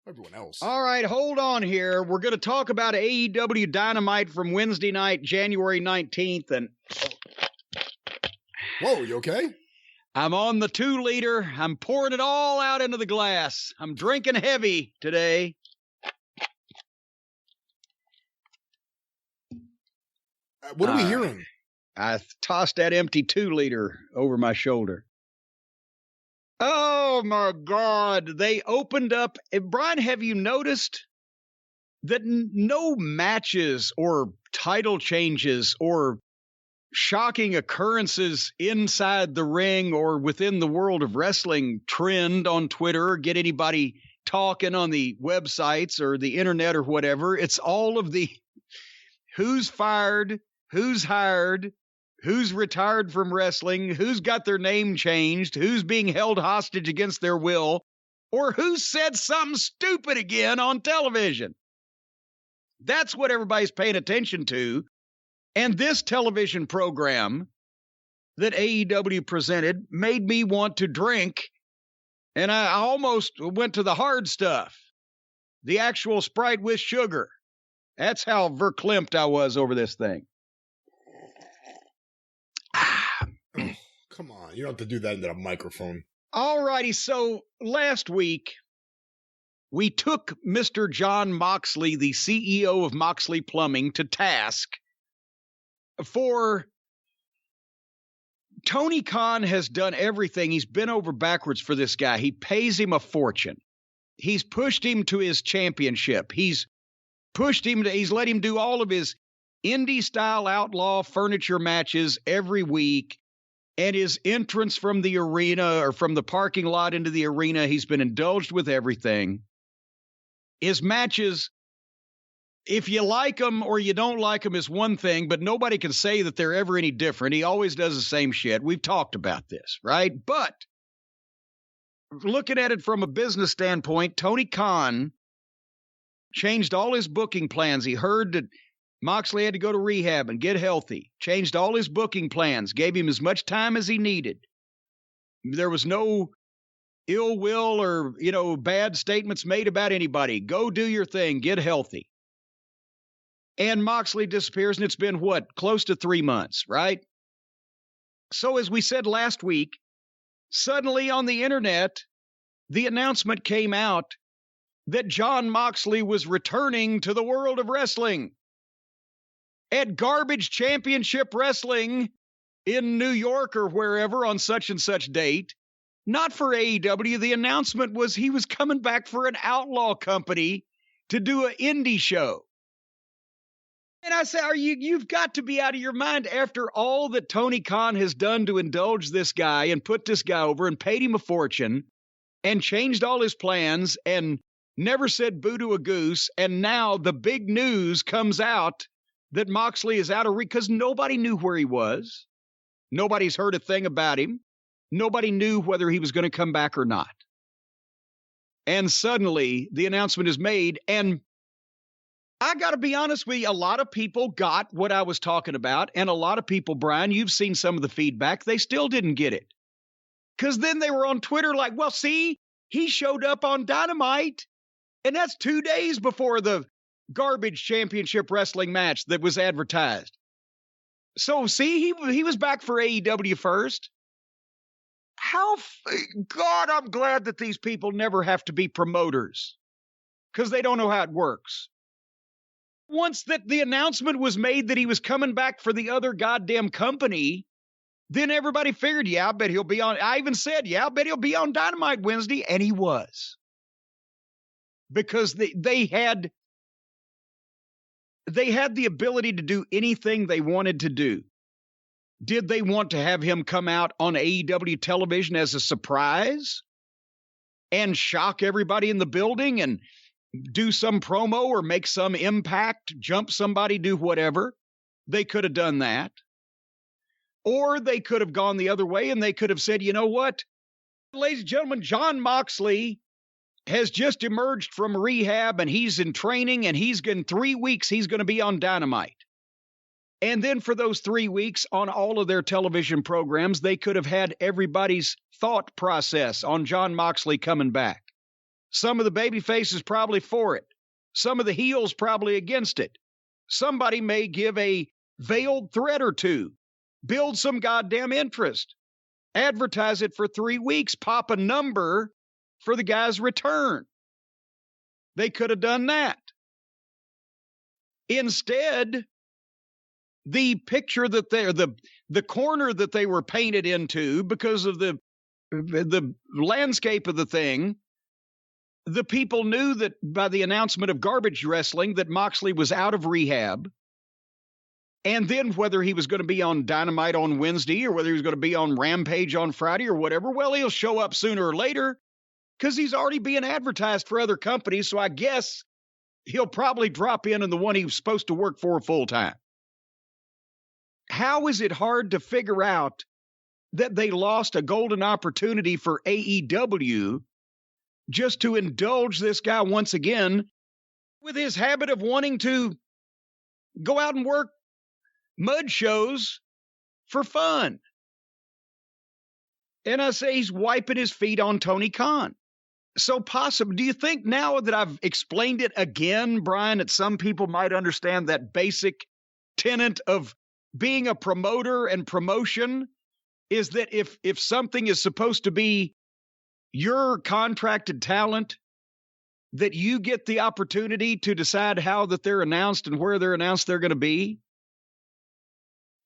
everyone else. All right, hold on here. We're going to talk about AEW Dynamite from Wednesday night, January 19th. And whoa, you okay? I'm on the 2-liter. I'm pouring it all out into the glass. I'm drinking heavy today. What are we hearing? I tossed that empty 2-liter over my shoulder. Oh, my God. They opened up. Brian, have you noticed that no matches or title changes or shocking occurrences inside the ring or within the world of wrestling trend on Twitter or get anybody talking on the websites or the internet or whatever? It's all of the who's fired, who's hired, who's retired from wrestling, who's got their name changed, who's being held hostage against their will, or who said something stupid again on television. That's what everybody's paying attention to. And this television program that AEW presented made me want to drink, and I almost went to the hard stuff, the actual Sprite with sugar. That's how verklempt I was over this thing. Oh, come on. You don't have to do that into a microphone. All righty. So last week, we took Mr. John Moxley, the CEO of Moxley Plumbing, to task for Tony Khan has done everything. He's been over backwards for this guy. He pays him a fortune. He's pushed him to his championship. He's let him do all of his indie style outlaw furniture matches every week. And his entrance from the arena or from the parking lot into the arena, he's been indulged with everything. His matches, if you like them or you don't like them, is one thing, but nobody can say that they're ever any different. He always does the same shit. We've talked about this, right? But looking at it from a business standpoint, Tony Khan changed all his booking plans. He heard that Moxley had to go to rehab and get healthy, changed all his booking plans, gave him as much time as he needed. There was no ill will or, bad statements made about anybody. Go do your thing, get healthy. And Moxley disappears, and it's been, close to 3 months, right? So as we said last week, suddenly on the internet, the announcement came out that John Moxley was returning to the world of wrestling at Garbage Championship Wrestling in New York or wherever on such and such date. Not for AEW. The announcement was he was coming back for an outlaw company to do an indie show. And I say, you've got to be out of your mind after all that Tony Khan has done to indulge this guy and put this guy over and paid him a fortune and changed all his plans and never said boo to a goose. And now the big news comes out that Moxley is out of because nobody knew where he was. Nobody's heard a thing about him. Nobody knew whether he was going to come back or not. And suddenly the announcement is made. And I got to be honest with you, a lot of people got what I was talking about. And a lot of people, Brian, you've seen some of the feedback. They still didn't get it. Because then they were on Twitter like, well, see, he showed up on Dynamite. And that's 2 days before the Garbage Championship Wrestling match that was advertised. So, see, he was back for AEW first. God, I'm glad that these people never have to be promoters because they don't know how it works. Once that the announcement was made that he was coming back for the other goddamn company, then everybody figured, I bet he'll be on. I even said, I bet he'll be on Dynamite Wednesday. And he was. Because they had the ability to do anything they wanted to do. Did they want to have him come out on AEW television as a surprise and shock everybody in the building and do some promo or make some impact, jump somebody, do whatever? They could have done that. Or they could have gone the other way and they could have said, you know what, ladies and gentlemen, John Moxley has just emerged from rehab and he's in training and in 3 weeks, he's going to be on Dynamite. And then for those 3 weeks on all of their television programs, they could have had everybody's thought process on John Moxley coming back. Some of the baby faces probably for it. Some of the heels probably against it. Somebody may give a veiled threat or two, build some goddamn interest, advertise it for 3 weeks, pop a number for the guy's return. They could have done that. Instead, the picture that the corner that they were painted into because of the landscape of the thing, the people knew that by the announcement of Garbage Wrestling that Moxley was out of rehab. And then whether he was going to be on Dynamite on Wednesday or whether he was going to be on Rampage on Friday or whatever, well, he'll show up sooner or later because he's already being advertised for other companies. So I guess he'll probably drop in the one he was supposed to work for full time. How is it hard to figure out that they lost a golden opportunity for AEW just to indulge this guy once again with his habit of wanting to go out and work mud shows for fun? And I say he's wiping his feet on Tony Khan. So possible. Do you think now that I've explained it again, Brian, that some people might understand that basic tenet of being a promoter and promotion is that if something is supposed to be your contracted talent, that you get the opportunity to decide how that they're announced and where they're announced they're going to be?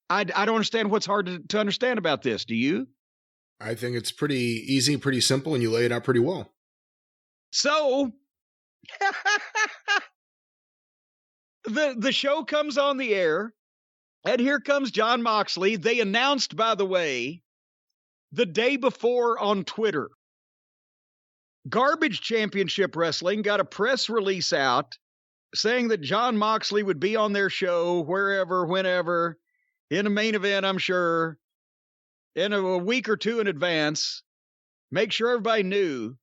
I don't understand what's hard to understand about this. Do you? I think it's pretty easy, pretty simple, and you lay it out pretty well. So, the show comes on the air, and here comes Jon Moxley. They announced, by the way, the day before on Twitter, Garbage Championship Wrestling got a press release out saying that Jon Moxley would be on their show wherever, whenever, in a main event, I'm sure, in a week or two in advance. Make sure everybody knew.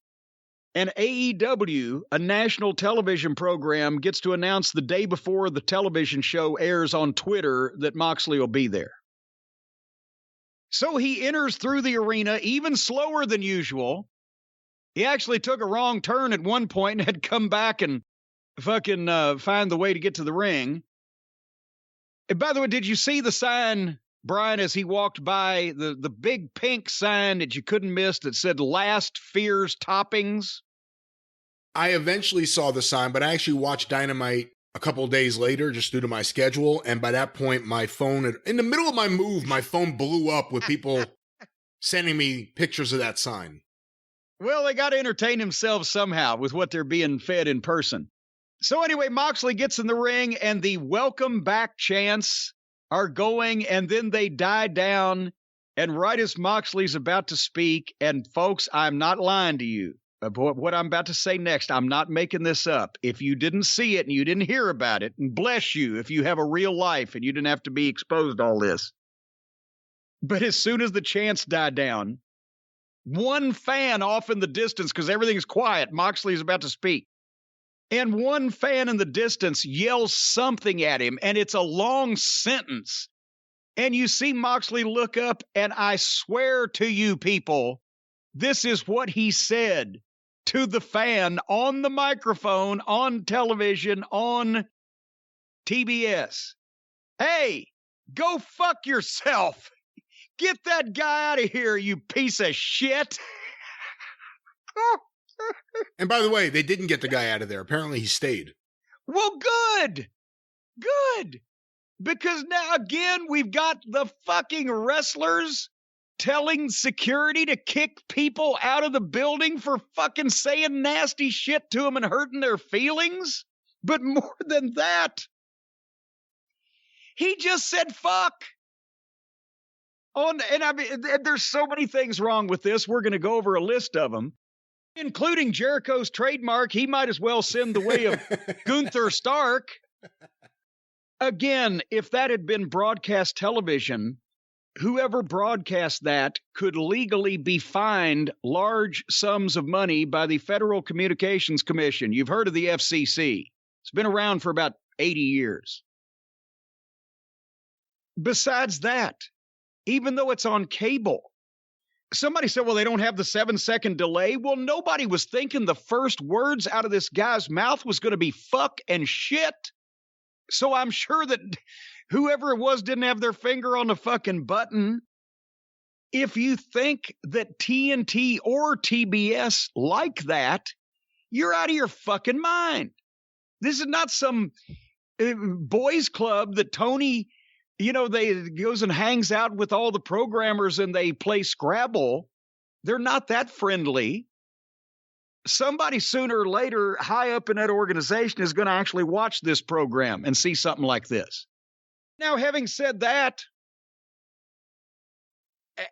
And AEW, a national television program, gets to announce the day before the television show airs on Twitter that Moxley will be there. So he enters through the arena even slower than usual. He actually took a wrong turn at one point and had come back and fucking find the way to get to the ring. And by the way, did you see the sign, Brian, as he walked by, the big pink sign that you couldn't miss that said Last Fears Toppings? I eventually saw the sign, but I actually watched Dynamite a couple of days later just due to my schedule. And by that point, my phone, in the middle of my move, my phone blew up with people sending me pictures of that sign. Well, they got to entertain themselves somehow with what they're being fed in person. So anyway, Moxley gets in the ring and the welcome back chants are going, and then they die down. And right as Moxley's about to speak, and folks, I'm not lying to you about what I'm about to say next. I'm not making this up. If you didn't see it and you didn't hear about it, and bless you if you have a real life and you didn't have to be exposed to all this. But as soon as the chants die down, one fan off in the distance, because everything's quiet, Moxley's about to speak. And one fan in the distance yells something at him, and it's a long sentence. And you see Moxley look up, and I swear to you people, this is what he said to the fan on the microphone, on television, on TBS. Hey, go fuck yourself. Get that guy out of here, you piece of shit. And by the way, they didn't get the guy out of there. Apparently he stayed. Well, good. Good. Because now, again, we've got the fucking wrestlers telling security to kick people out of the building for fucking saying nasty shit to them and hurting their feelings. But more than that, he just said fuck. And I mean, there's so many things wrong with this. We're going to go over a list of them, including Jericho's trademark. He might as well send the way of Gunther Stark. Again, if that had been broadcast television, whoever broadcast that could legally be fined large sums of money by the Federal Communications Commission. You've heard of the FCC. It's been around for about 80 years. Besides that, even though it's on cable, Somebody said, well, they don't have the 7-second delay. Well, nobody was thinking the first words out of this guy's mouth was going to be fuck and shit. So I'm sure that whoever it was didn't have their finger on the fucking button. If you think that TNT or TBS like that, you're out of your fucking mind. This is not some boys club that Tony, they goes and hangs out with all the programmers and they play Scrabble. They're not that friendly. Somebody sooner or later high up in that organization is going to actually watch this program and see something like this. Now, having said that,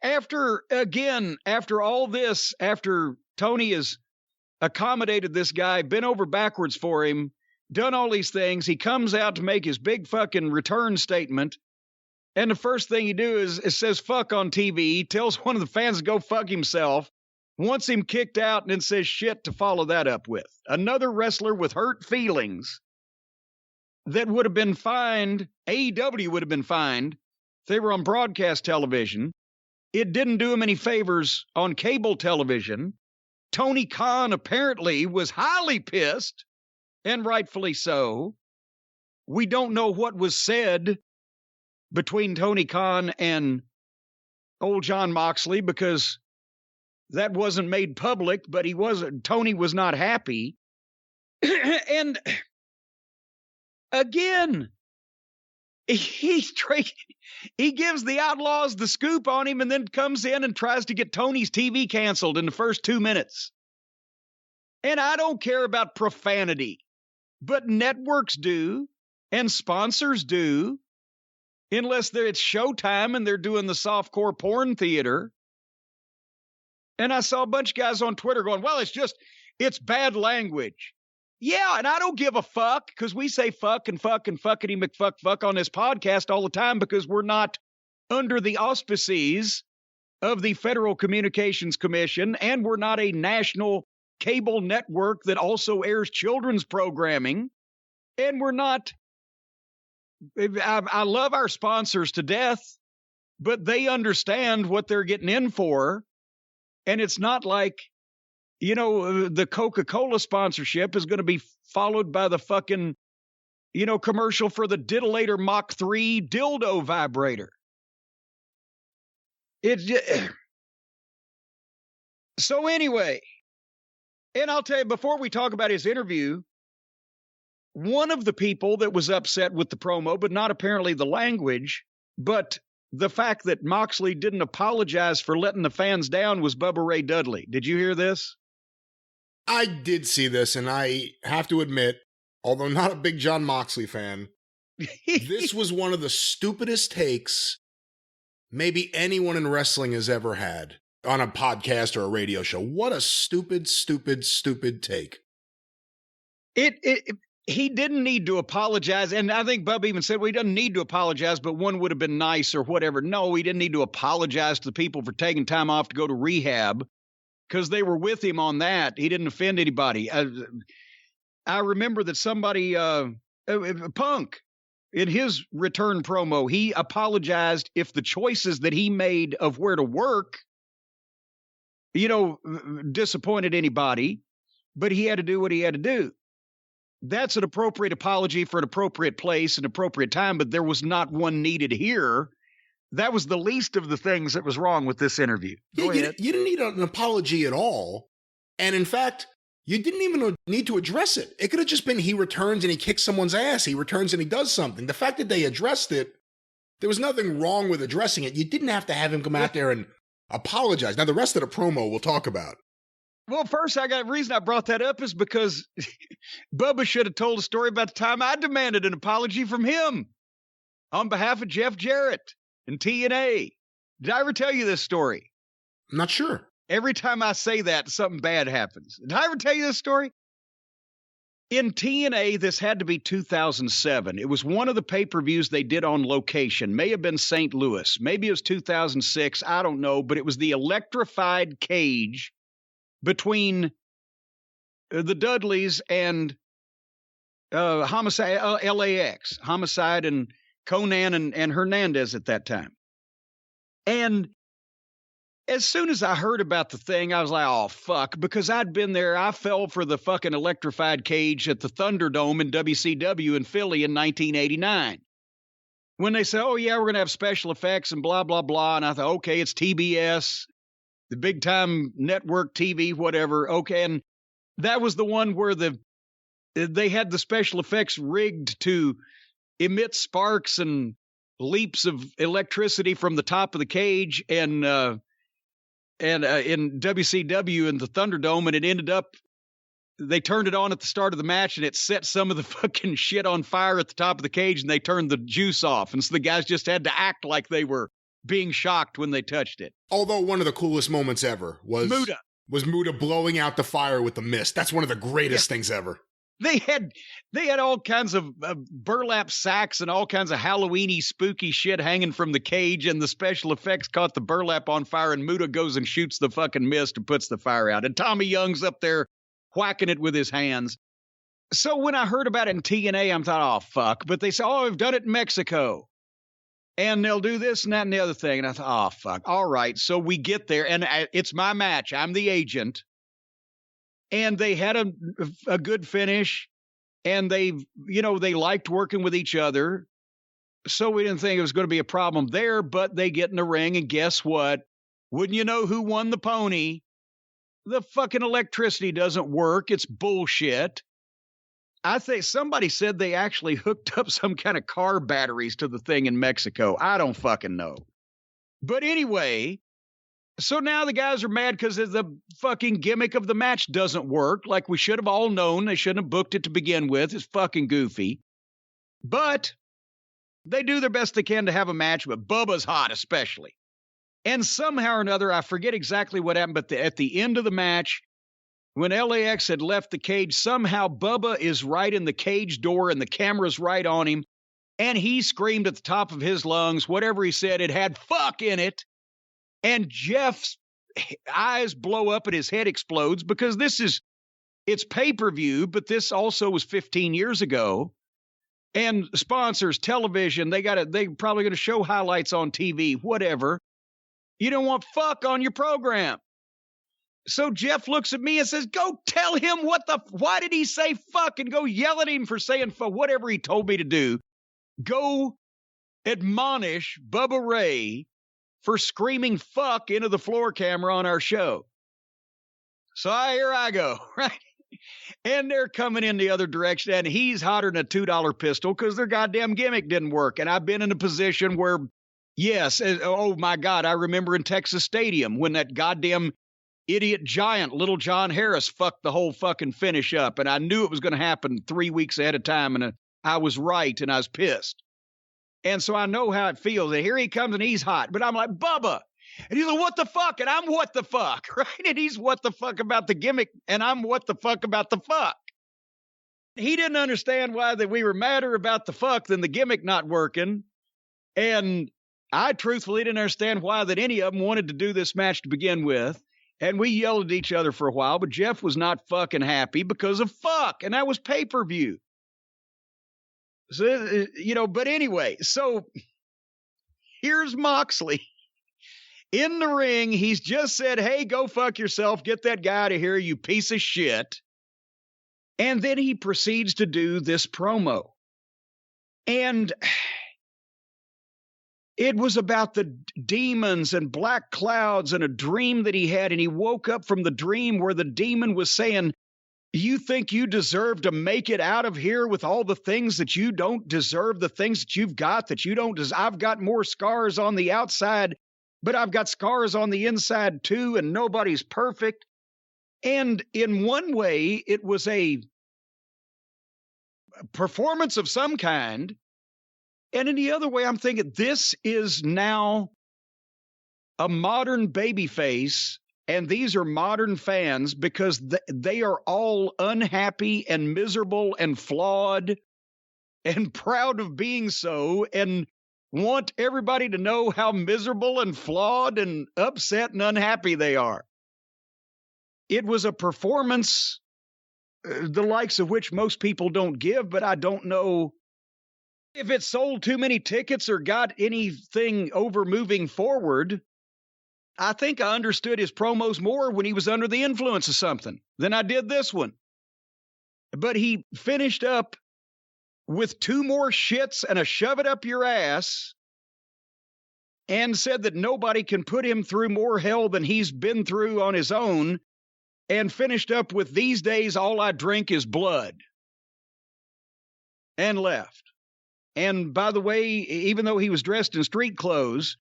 after all this, after Tony has accommodated this guy, bent over backwards for him, done all these things, he comes out to make his big fucking return statement. And the first thing he do is says fuck on TV, tells one of the fans to go fuck himself, wants him kicked out, and then says shit to follow that up with. Another wrestler with hurt feelings that would have been fined, AEW would have been fined if they were on broadcast television. It didn't do him any favors on cable television. Tony Khan apparently was highly pissed, and rightfully so. We don't know what was said between Tony Khan and old John Moxley because that wasn't made public, but Tony was not happy. And again, he gives the Outlaws the scoop on him and then comes in and tries to get Tony's TV canceled in the first 2 minutes. And I don't care about profanity, but networks do and sponsors do, unless it's Showtime and they're doing the softcore porn theater. And I saw a bunch of guys on Twitter going, well, it's bad language. Yeah, and I don't give a fuck because we say fuck and fuckity McFuck on this podcast all the time because we're not under the auspices of the Federal Communications Commission and we're not a national cable network that also airs children's programming. And we're not, I love our sponsors to death, but they understand what they're getting in for. And it's not like, the Coca-Cola sponsorship is going to be followed by the fucking, commercial for the Diddlator Mach 3 dildo vibrator. So anyway, and I'll tell you, before we talk about his interview, one of the people that was upset with the promo, but not apparently the language, but the fact that Moxley didn't apologize for letting the fans down was Bubba Ray Dudley. Did you hear this? I did see this, and I have to admit, although not a big John Moxley fan, this was one of the stupidest takes maybe anyone in wrestling has ever had on a podcast or a radio show. What a stupid take. He didn't need to apologize, and I think Bubba even said, well, he doesn't need to apologize, but one would have been nice or whatever. No, he didn't need to apologize to the people for taking time off to go to rehab because they were with him on that. He didn't offend anybody. I remember that somebody, Punk, in his return promo, he apologized if the choices that he made of where to work, disappointed anybody, but he had to do what he had to do. That's an appropriate apology for an appropriate place and appropriate time, but there was not one needed here. That was the least of the things that was wrong with this interview. Yeah, you didn't need an apology at all. And in fact, you didn't even need to address it. It could have just been he returns and he kicks someone's ass. He returns and he does something. The fact that they addressed it, there was nothing wrong with addressing it. You didn't have to have him come out there and apologize. Now, the rest of the promo we'll talk about. Well, first, the reason I brought that up is because Bubba should have told a story about the time I demanded an apology from him on behalf of Jeff Jarrett and TNA. Did I ever tell you this story? I'm not sure. Every time I say that, something bad happens. Did I ever tell you this story? In TNA, this had to be 2007. It was one of the pay-per-views they did on location. May have been St. Louis. Maybe it was 2006. I don't know. But it was the electrified cage between the Dudleys and Homicide, LAX, Homicide and Conan and Hernandez at that time. And as soon as I heard about the thing, I was like, oh, fuck, because I'd been there. I fell for the fucking electrified cage at the Thunderdome in WCW in Philly in 1989. When they said, oh, yeah, we're going to have special effects and blah, blah, blah. And I thought, okay, it's TBS, the big time network TV, whatever. Okay. And that was the one where they had the special effects rigged to emit sparks and leaps of electricity from the top of the cage and in WCW in the Thunderdome, and it ended up, they turned it on at the start of the match and it set some of the fucking shit on fire at the top of the cage and they turned the juice off. And so the guys just had to act like they were being shocked when they touched it. Although one of the coolest moments ever was Muta blowing out the fire with the mist. That's one of the greatest things ever. They had all kinds of burlap sacks and all kinds of Halloweeny spooky shit hanging from the cage, and the special effects caught the burlap on fire, and Muta goes and shoots the fucking mist and puts the fire out. And Tommy Young's up there whacking it with his hands. So when I heard about it in TNA, I thought, oh, fuck. But they said, oh, we've done it in Mexico. And they'll do this and that and the other thing. And I thought, oh, fuck. All right. So we get there, and it's my match. I'm the agent. And they had a good finish, and they liked working with each other. So we didn't think it was going to be a problem there, but they get in the ring, and guess what? Wouldn't you know who won the pony? The fucking electricity doesn't work. It's bullshit. I think somebody said they actually hooked up some kind of car batteries to the thing in Mexico. I don't fucking know. But anyway, so now the guys are mad because the fucking gimmick of the match doesn't work. Like we should have all known. They shouldn't have booked it to begin with. It's fucking goofy. But they do their best they can to have a match, but Bubba's hot especially. And somehow or another, I forget exactly what happened, but at the end of the match, when LAX had left the cage, somehow Bubba is right in the cage door and the camera's right on him. And he screamed at the top of his lungs, whatever he said, it had fuck in it. And Jeff's eyes blow up and his head explodes because it's pay-per-view, but this also was 15 years ago. And sponsors, television, they probably going to show highlights on TV, whatever. You don't want fuck on your program. So Jeff looks at me and says, go tell him why did he say fuck, and go yell at him for saying fuck, whatever he told me to do. Go admonish Bubba Ray for screaming fuck into the floor camera on our show. So here I go, right? And they're coming in the other direction, and he's hotter than a $2 pistol because their goddamn gimmick didn't work. And I've been in a position where, yes, oh my God, I remember in Texas Stadium when that goddamn idiot giant, Little John Harris, fucked the whole fucking finish up. And I knew it was going to happen 3 weeks ahead of time, and I was right, and I was pissed. And so I know how it feels. And here he comes, and he's hot. But I'm like, Bubba. And he's like, what the fuck? And I'm what the fuck, right? And he's what the fuck about the gimmick, and I'm what the fuck about the fuck. He didn't understand why that we were madder about the fuck than the gimmick not working. And I truthfully didn't understand why that any of them wanted to do this match to begin with. And we yelled at each other for a while, but Jeff was not fucking happy because of fuck. And that was pay-per-view. So, but anyway, so here's Moxley. In the ring, he's just said, hey, go fuck yourself. Get that guy out of here, you piece of shit. And then he proceeds to do this promo. And it was about the demons and black clouds and a dream that he had. And he woke up from the dream where the demon was saying, you think you deserve to make it out of here with all the things that you don't deserve, the things that you've got that you don't deserve. I've got more scars on the outside, but I've got scars on the inside too, and nobody's perfect. And in one way, it was a performance of some kind. And in the other way, I'm thinking this is now a modern babyface, and these are modern fans because they are all unhappy and miserable and flawed and proud of being so, and want everybody to know how miserable and flawed and upset and unhappy they are. It was a performance, the likes of which most people don't give, but I don't know if it sold too many tickets or got anything over moving forward. I think I understood his promos more when he was under the influence of something than I did this one. But he finished up with 2 more shits and a shove it up your ass and said that nobody can put him through more hell than he's been through on his own, and finished up with, "These days, all I drink is blood," and left. And by the way, even though he was dressed in street clothes,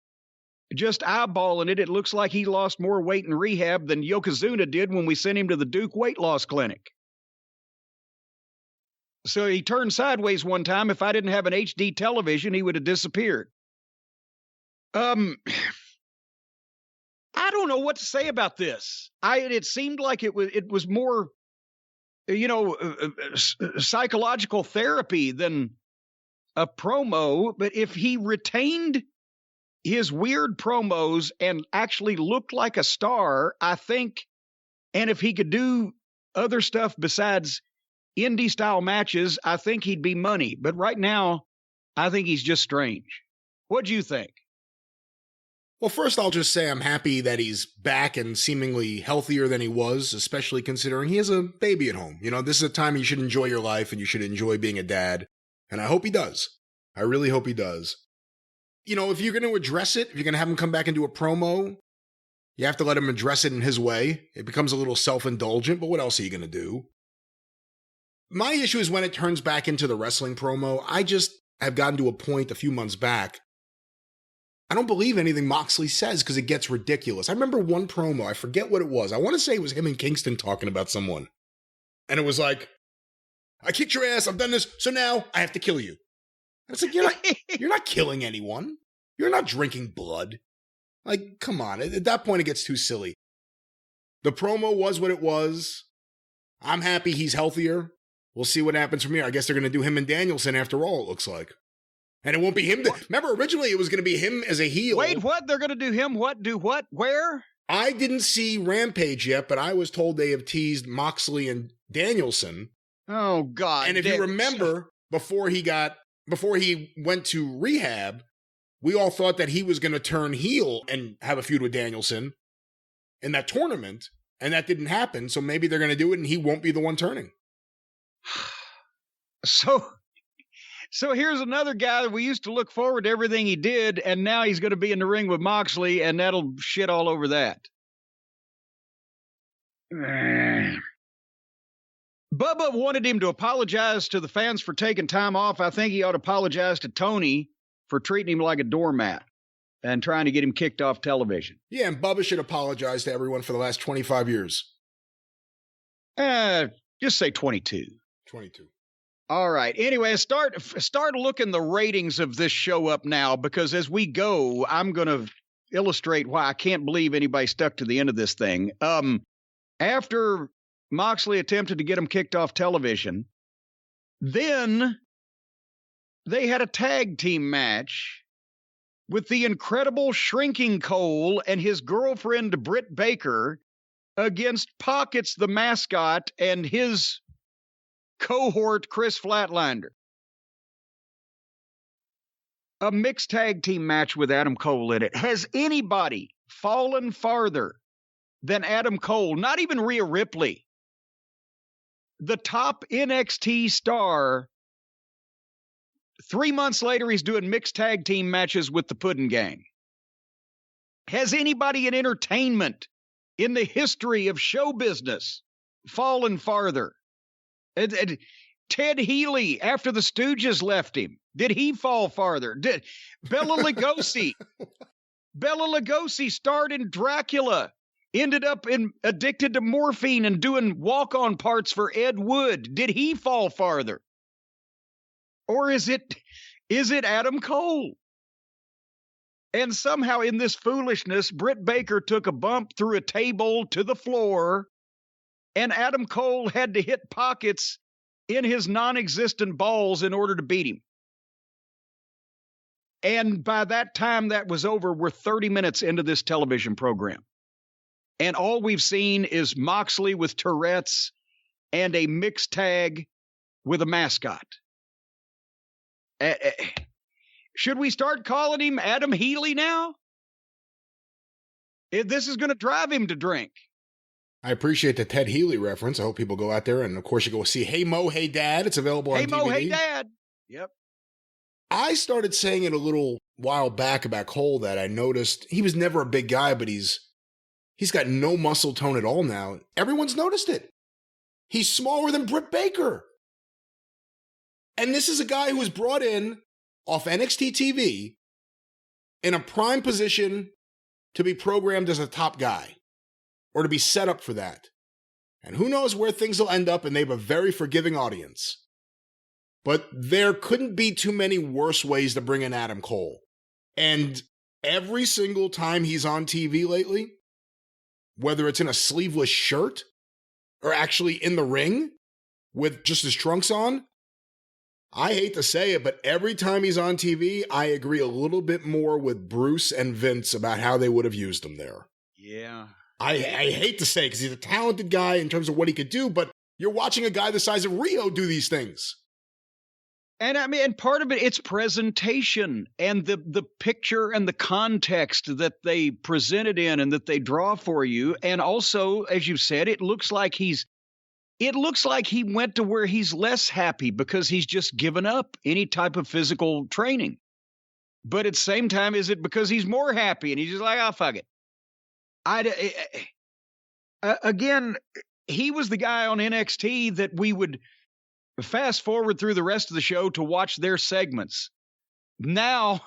just eyeballing it, it looks like he lost more weight in rehab than Yokozuna did when we sent him to the Duke weight loss clinic. So he turned sideways one time. If I didn't have an HD television, he would have disappeared. I don't know what to say about this. It seemed like it was more, psychological therapy than a promo. But if he retained his weird promos and actually looked like a star, I think, and if he could do other stuff besides indie style matches, I think he'd be money. But right now, I think he's just strange. What do you think? Well, first I'll just say I'm happy that he's back and seemingly healthier than he was, especially considering he has a baby at home. This is a time you should enjoy your life and you should enjoy being a dad. And I hope he does. I really hope he does. If you're going to address it, if you're going to have him come back and do a promo, you have to let him address it in his way. It becomes a little self-indulgent, but what else are you going to do? My issue is when it turns back into the wrestling promo. I just have gotten to a point a few months back. I don't believe anything Moxley says because it gets ridiculous. I remember one promo, I forget what it was. I want to say it was him and Kingston talking about someone. And it was like, "I kicked your ass, I've done this, so now I have to kill you." And it's like, you're not killing anyone. You're not drinking blood. Like, come on. At that point, it gets too silly. The promo was what it was. I'm happy he's healthier. We'll see what happens from here. I guess they're going to do him and Danielson after all, it looks like. And it won't be him. Remember, originally it was going to be him as a heel. Wait, what? They're going to do him what? Do what? Where? I didn't see Rampage yet, but I was told they have teased Moxley and Danielson. Oh, God. And if you remember, before he went to rehab, we all thought that he was going to turn heel and have a feud with Danielson in that tournament, and that didn't happen, so maybe they're going to do it and he won't be the one turning. So here's another guy that we used to look forward to everything he did, and now he's going to be in the ring with Moxley, and that'll shit all over that. Bubba wanted him to apologize to the fans for taking time off. I think he ought to apologize to Tony for treating him like a doormat and trying to get him kicked off television. Yeah, and Bubba should apologize to everyone for the last 25 years. Just say 22. 22. All right. Anyway, start looking the ratings of this show up now, because as we go, I'm going to illustrate why I can't believe anybody stuck to the end of this thing. After Moxley attempted to get him kicked off television, then they had a tag team match with the incredible Shrinking Cole and his girlfriend Britt Baker against Pockets the mascot and his cohort Chris Flatlander. A mixed tag team match with Adam Cole in it. Has anybody fallen farther than Adam Cole? Not even Rhea Ripley, the top NXT star. 3 months later, he's doing mixed tag team matches with the Puddin' Gang. Has anybody in entertainment in the history of show business fallen farther? Ted Healy, after the Stooges left him, did he fall farther? Did Bela Lugosi? Bela Lugosi starred in Dracula, ended up addicted to morphine and doing walk-on parts for Ed Wood. Did he fall farther? Or is it Adam Cole? And somehow in this foolishness, Britt Baker took a bump through a table to the floor, and Adam Cole had to hit Pockets in his non-existent balls in order to beat him. And by that time that was over, we're 30 minutes into this television program. And all we've seen is Moxley with Tourette's and a mixed tag with a mascot. Should we start calling him Adam Healy now? This is going to drive him to drink. I appreciate the Ted Healy reference. I hope people go out there and, of course, you go see Hey Mo, Hey Dad. It's available on DVD. Hey Mo, Hey Dad. Yep. I started saying it a little while back about Cole that I noticed he was never a big guy, but he's got no muscle tone at all now. Everyone's noticed it. He's smaller than Britt Baker. And this is a guy who was brought in off NXT TV in a prime position to be programmed as a top guy or to be set up for that. And who knows where things will end up, and they have a very forgiving audience. But there couldn't be too many worse ways to bring in Adam Cole. And every single time he's on TV lately, whether it's in a sleeveless shirt or actually in the ring with just his trunks on, I hate to say it, but every time he's on TV, I agree a little bit more with Bruce and Vince about how they would have used him there. Yeah. I hate to say it because he's a talented guy in terms of what he could do, but you're watching a guy the size of Rio do these things. And I mean, and part of it, it's presentation and the picture and the context that they present it in and that they draw for you. And also, as you said, it looks like he went to where he's less happy because he's just given up any type of physical training. But at the same time, is it because he's more happy and he's just like, oh, fuck it. Again, he was the guy on NXT that we would fast forward through the rest of the show to watch their segments. Now,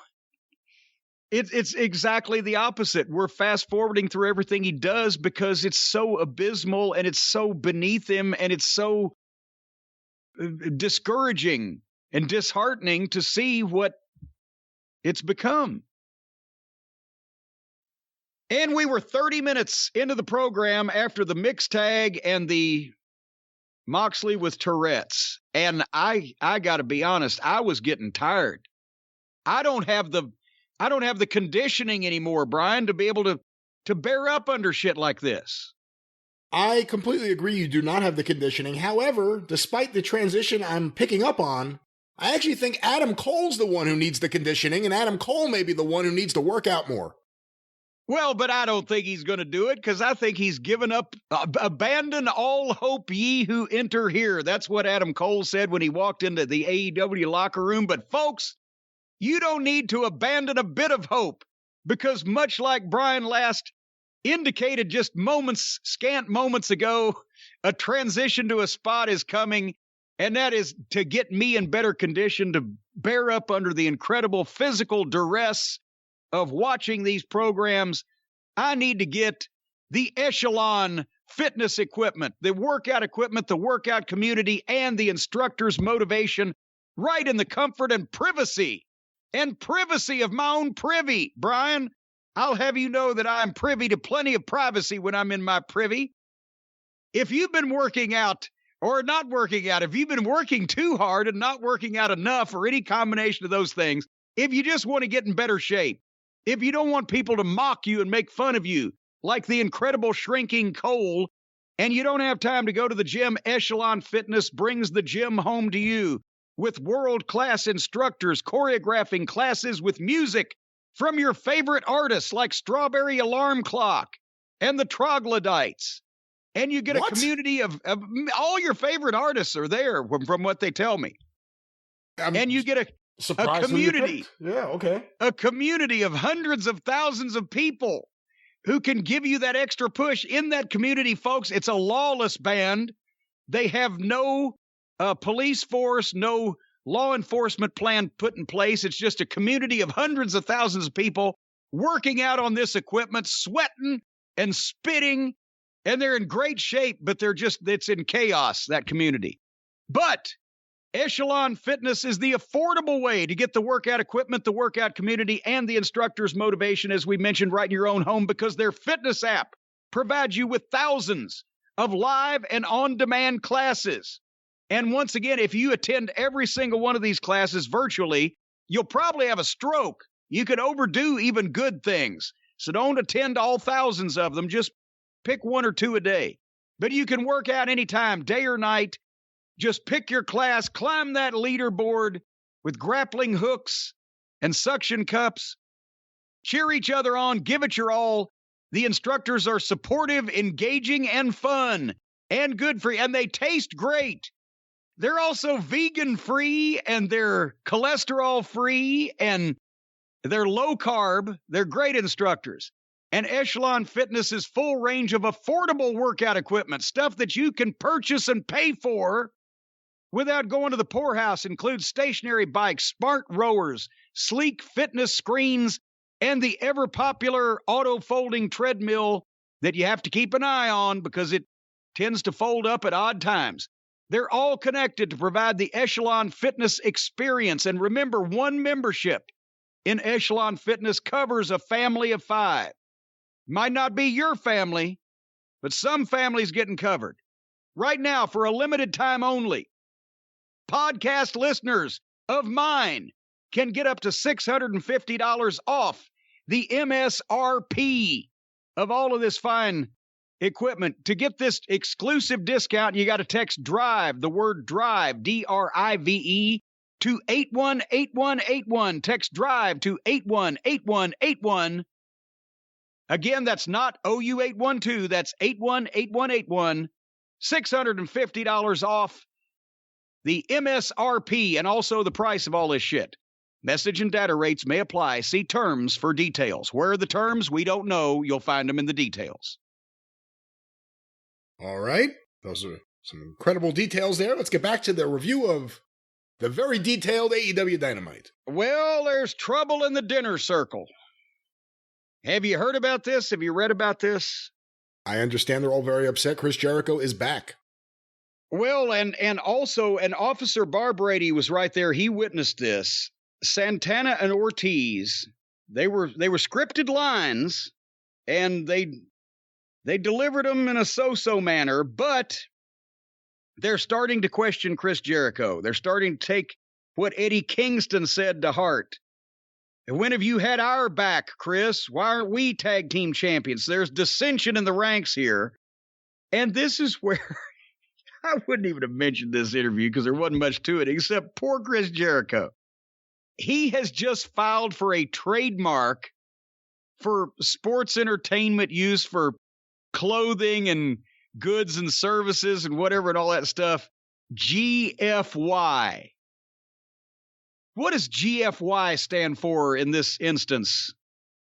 it's exactly the opposite. We're fast forwarding through everything he does because it's so abysmal and it's so beneath him and it's so discouraging and disheartening to see what it's become. And we were 30 minutes into the program after the mixed tag and the Moxley with Tourette's. And I got to be honest, I was getting tired. I don't have the conditioning anymore, Brian, to be able to bear up under shit like this. I completely agree you do not have the conditioning. However, despite the transition I'm picking up on, I actually think Adam Cole's the one who needs the conditioning, and Adam Cole may be the one who needs to work out more. Well, but I don't think he's going to do it because I think he's given up, abandon all hope ye who enter here. That's what Adam Cole said when he walked into the AEW locker room. But folks, you don't need to abandon a bit of hope because much like Brian last indicated just scant moments ago, a transition to a spot is coming, and that is to get me in better condition to bear up under the incredible physical duress of watching these programs. I need to get the echelon fitness equipment, the workout equipment, the workout community, and the instructor's motivation right in the comfort and privacy of my own privy. Brian, I'll have you know that I'm privy to plenty of privacy when I'm in my privy. If you've been working out or not working out, if you've been working too hard and not working out enough or any combination of those things, if you just want to get in better shape, if you don't want people to mock you and make fun of you like the incredible shrinking Cole, and you don't have time to go to the gym, Echelon Fitness brings the gym home to you with world-class instructors choreographing classes with music from your favorite artists like Strawberry Alarm Clock and the Troglodytes. And you get a community of all your favorite artists are there from what they tell me. And you get a community. Yeah, okay. A community of hundreds of thousands of people who can give you that extra push in that community, folks. It's a lawless band. They have no police force, no law enforcement plan put in place. It's just a community of hundreds of thousands of people working out on this equipment, sweating and spitting, and they're in great shape, but it's in chaos, that community. But Echelon Fitness is the affordable way to get the workout equipment, the workout community, and the instructor's motivation, as we mentioned, right in your own home, because their fitness app provides you with thousands of live and on-demand classes. And once again, if you attend every single one of these classes virtually, you'll probably have a stroke. You could overdo even good things. So don't attend all thousands of them. Just pick one or two a day. But you can work out anytime, day or night. Just pick your class, climb that leaderboard with grappling hooks and suction cups. Cheer each other on, give it your all, The instructors are supportive, engaging, and fun, and good for you, and they taste great. They're also vegan-free, and they're cholesterol-free, and they're low-carb. They're great instructors. And Echelon Fitness's full range of affordable workout equipment, stuff that you can purchase and pay for without going to the poorhouse, includes stationary bikes, smart rowers, sleek fitness screens, and the ever-popular auto-folding treadmill that you have to keep an eye on because it tends to fold up at odd times. They're all connected to provide the Echelon Fitness experience. And remember, one membership in Echelon Fitness covers a family of 5. Might not be your family, but some families getting covered. Right now, for a limited time only, podcast listeners of mine can get up to $650 off the MSRP of all of this fine equipment. To get this exclusive discount, you got to text DRIVE, the word DRIVE, D-R-I-V-E, to 818181. Text DRIVE to 818181. Again, that's not OU812, that's 818181. $650 off the MSRP and also the price of all this shit. Message and data rates may apply. See terms for details. Where are the terms? We don't know. You'll find them in the details. All right. Those are some incredible details there. Let's get back to the review of the very detailed AEW Dynamite. Well, there's trouble in the dinner circle. Have you heard about this? Have you read about this? I understand they're all very upset. Chris Jericho is back. Well, and also, and Officer Barbrady was right there. He witnessed this. Santana and Ortiz, they were scripted lines, and they delivered them in a so-so manner, but they're starting to question Chris Jericho. They're starting to take what Eddie Kingston said to heart. When have you had our back, Chris? Why aren't we tag team champions? There's dissension in the ranks here. And this is where I wouldn't even have mentioned this interview because there wasn't much to it except poor Chris Jericho. He has just filed for a trademark for sports entertainment use for clothing and goods and services and whatever and all that stuff. GFY. What does GFY stand for in this instance,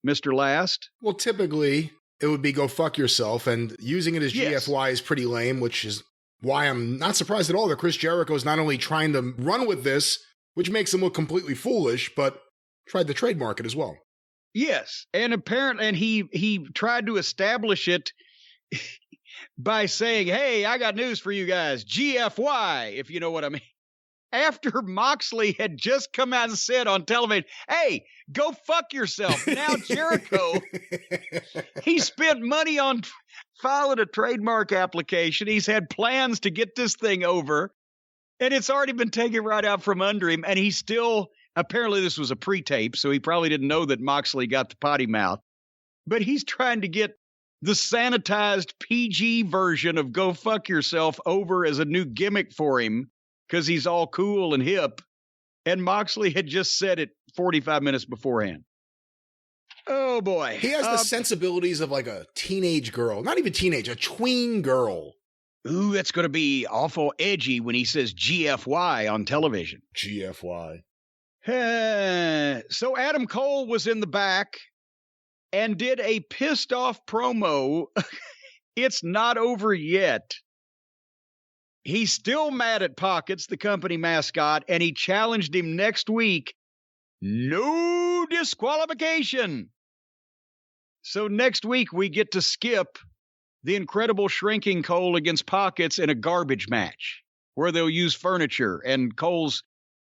Mr. Last? Well, typically it would be go fuck yourself, and using it as GFY is pretty lame, which is why I'm not surprised at all that Chris Jericho is not only trying to run with this, which makes him look completely foolish, but tried to trademark it as well. Yes, and he tried to establish it by saying, hey, I got news for you guys, GFY, if you know what I mean. After Moxley had just come out and said on television, hey, go fuck yourself. Now Jericho, he spent money on filing a trademark application. He's had plans to get this thing over, and it's already been taken right out from under him. And he still, apparently this was a pre-tape, so he probably didn't know that Moxley got the potty mouth. But he's trying to get the sanitized PG version of go fuck yourself over as a new gimmick for him because he's all cool and hip. And Moxley had just said it 45 minutes beforehand. Oh, boy. He has the sensibilities of like a teenage girl. Not even teenage, a tween girl. Ooh, that's going to be awful edgy when he says GFY on television. GFY. So Adam Cole was in the back and did a pissed off promo. It's not over yet. He's still mad at Pockets, the company mascot, and he challenged him next week. No disqualification. So next week we get to skip the incredible shrinking Cole against Pockets in a garbage match where they'll use furniture and Cole's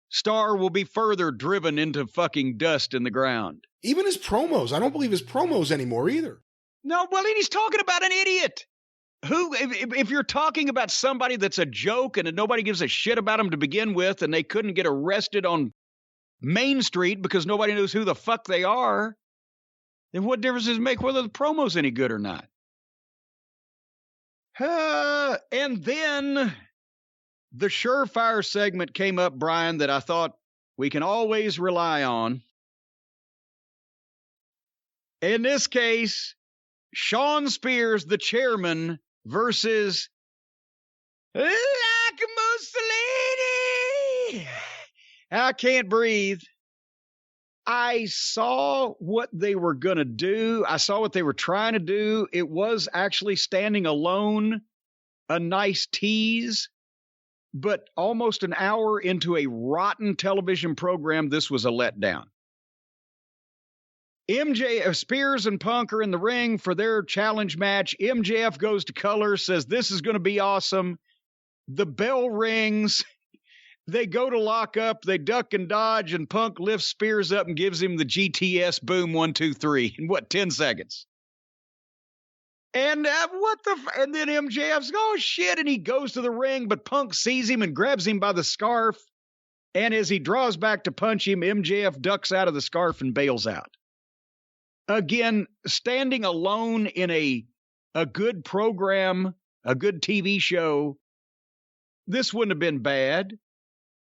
star will be further driven into fucking dust in the ground. Even his promos. I don't believe his promos anymore either. No, well, he's talking about an idiot. Who, if you're talking about somebody that's a joke and nobody gives a shit about them to begin with and they couldn't get arrested on Main Street because nobody knows who the fuck they are, then what difference does it make whether the promo's any good or not? And then the Surefire segment came up, Brian, that I thought we can always rely on. In this case, Sean Spears, the chairman, versus like Mussolini. I can't breathe. I saw what they were going to do. I saw what they were trying to do. It was actually standing alone, a nice tease. But almost an hour into a rotten television program, this was a letdown. Spears and Punk are in the ring for their challenge match. MJF goes to color, says this is going to be awesome. The bell rings. They go to lock up. They duck and dodge, and Punk lifts Spears up and gives him the GTS boom 1, 2, 3 in 10 seconds. And and then MJF's, oh shit, and he goes to the ring, but Punk sees him and grabs him by the scarf. And as he draws back to punch him, MJF ducks out of the scarf and bails out. Again, standing alone in a good program, a good TV show, this wouldn't have been bad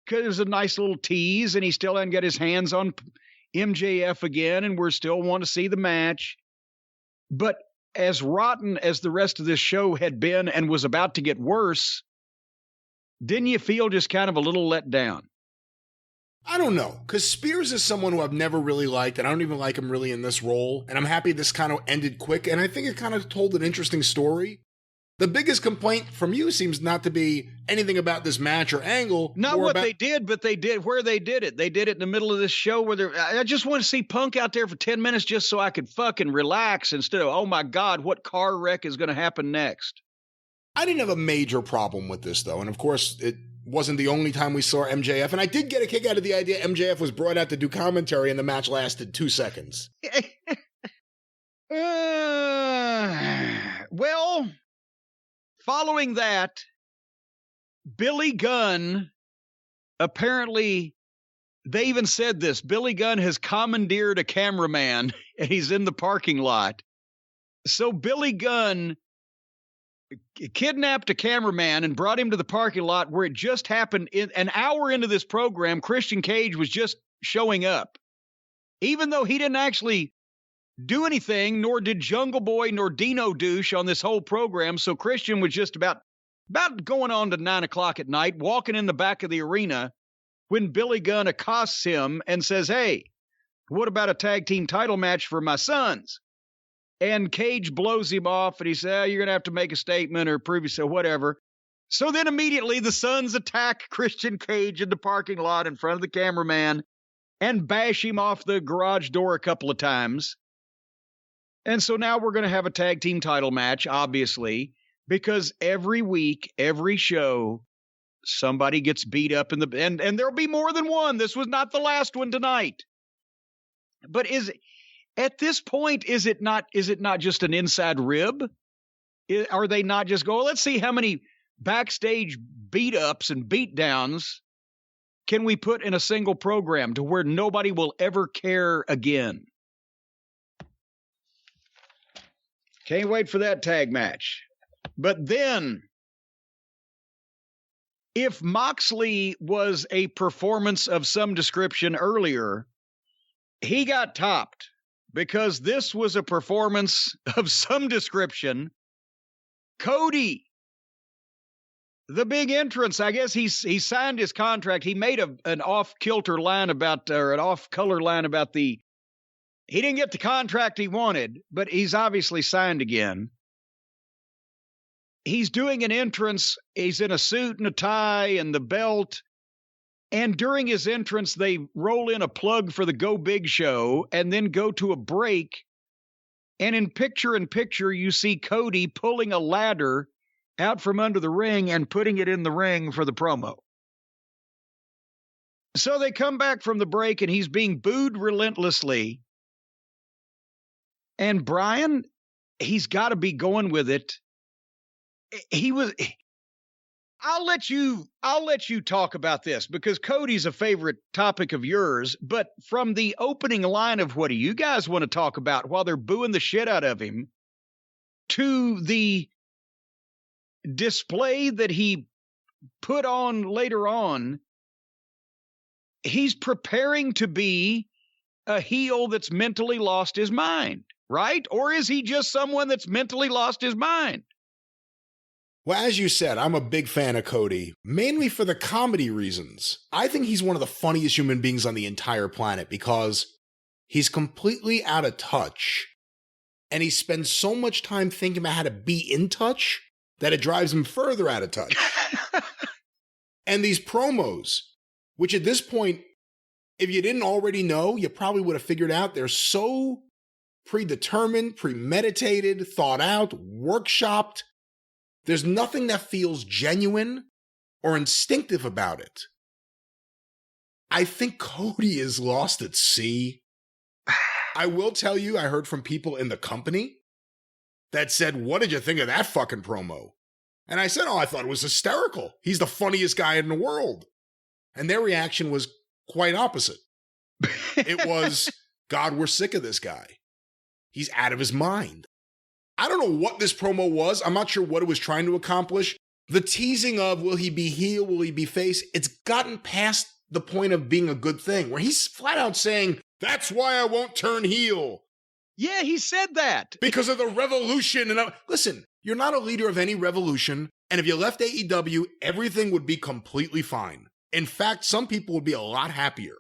because it was a nice little tease, and he still hadn't got his hands on MJF again, and we're still want to see the match. But as rotten as the rest of this show had been and was about to get worse, didn't you feel just kind of a little let down? I don't know, because Spears is someone who I've never really liked, and I don't even like him really in this role, and I'm happy this kind of ended quick, and I think it kind of told an interesting story. The biggest complaint from you seems not to be anything about this match or angle. Not what they did, but they did where they did it. They did it in the middle of this show where I just want to see Punk out there for 10 minutes just so I could fucking relax instead of, oh my God, what car wreck is going to happen next? I didn't have a major problem with this, though, and of course, it wasn't the only time we saw MJF, and I did get a kick out of the idea MJF was brought out to do commentary and the match lasted 2 seconds. Well, following that, Billy Gunn, apparently, they even said this, Billy Gunn has commandeered a cameraman, and he's in the parking lot. So Billy Gunn kidnapped a cameraman and brought him to the parking lot where it just happened. An hour into this program, Christian Cage was just showing up. Even though he didn't actually do anything, nor did Jungle Boy nor Dino douche on this whole program. So Christian was just about going on to 9 o'clock at night, walking in the back of the arena when Billy Gunn accosts him and says, hey, what about a tag team title match for my sons? And Cage blows him off, and he says, you're going to have to make a statement or prove yourself, whatever. So then immediately the Sons attack Christian Cage in the parking lot in front of the cameraman and bash him off the garage door a couple of times. And so now we're going to have a tag team title match, obviously, because every week, every show, somebody gets beat up in the and there'll be more than one. This was not the last one tonight. But at this point, is it not just an inside rib? Are they not just going, let's see how many backstage beat ups and beat downs can we put in a single program to where nobody will ever care again? Can't wait for that tag match. But then, if Moxley was a performance of some description earlier, he got topped because this was a performance of some description. Cody, the Big Entrance, I guess he signed his contract. He made an off-kilter line about, or an off-color line about he didn't get the contract he wanted, but he's obviously signed again. He's doing an entrance. He's in a suit and a tie and the belt. And during his entrance, they roll in a plug for the Go Big show and then go to a break. And in picture, you see Cody pulling a ladder out from under the ring and putting it in the ring for the promo. So they come back from the break and he's being booed relentlessly. And Brian, he's got to be going with it. I'll let you talk about this because Cody's a favorite topic of yours, but from the opening line of what do you guys want to talk about while they're booing the shit out of him to the display that he put on later on, he's preparing to be a heel that's mentally lost his mind. right? Or is he just someone that's mentally lost his mind? Well, as you said, I'm a big fan of Cody, mainly for the comedy reasons. I think he's one of the funniest human beings on the entire planet because he's completely out of touch. And he spends so much time thinking about how to be in touch that it drives him further out of touch. And these promos, which at this point, if you didn't already know, you probably would have figured out they're so predetermined, premeditated, thought out, workshopped. There's nothing that feels genuine or instinctive about it. I think Cody is lost at sea. I will tell you, I heard from people in the company that said, "What did you think of that fucking promo?" And I said, "Oh, I thought it was hysterical. He's the funniest guy in the world." And their reaction was quite opposite. It was, "God, we're sick of this guy. He's out of his mind." I don't know what this promo was. I'm not sure what it was trying to accomplish. The teasing of, will he be heel, will he be face? It's gotten past the point of being a good thing, where he's flat out saying, "That's why I won't turn heel." Yeah, he said that. Because of the revolution. And listen, you're not a leader of any revolution. And if you left AEW, everything would be completely fine. In fact, some people would be a lot happier.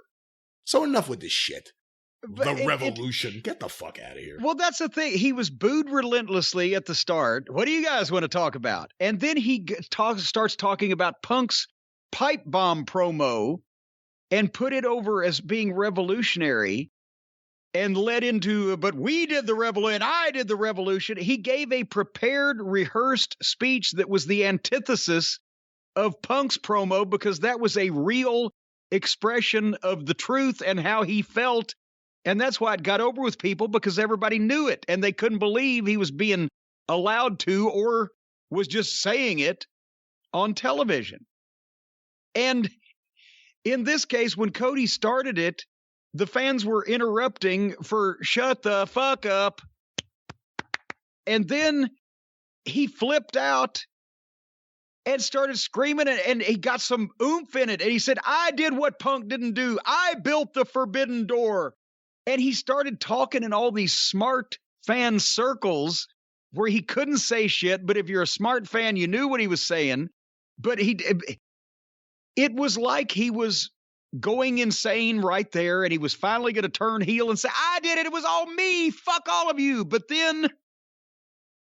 So enough with this shit. The revolution. Get the fuck out of here. Well, that's the thing. He was booed relentlessly at the start. What do you guys want to talk about? And then he starts talking about Punk's pipe bomb promo and put it over as being revolutionary and led into, but we did the revolution, I did the revolution. He gave a prepared, rehearsed speech that was the antithesis of Punk's promo because that was a real expression of the truth and how he felt. And that's why it got over with people, because everybody knew it and they couldn't believe he was being allowed to or was just saying it on television. And in this case, when Cody started it, the fans were interrupting for "shut the fuck up." And then he flipped out and started screaming, and he got some oomph in it. And he said, "I did what Punk didn't do. I built the forbidden door." And he started talking in all these smart fan circles where he couldn't say shit, but if you're a smart fan, you knew what he was saying. But it was like he was going insane right there, and he was finally going to turn heel and say, "I did it. It was all me. Fuck all of you." But then,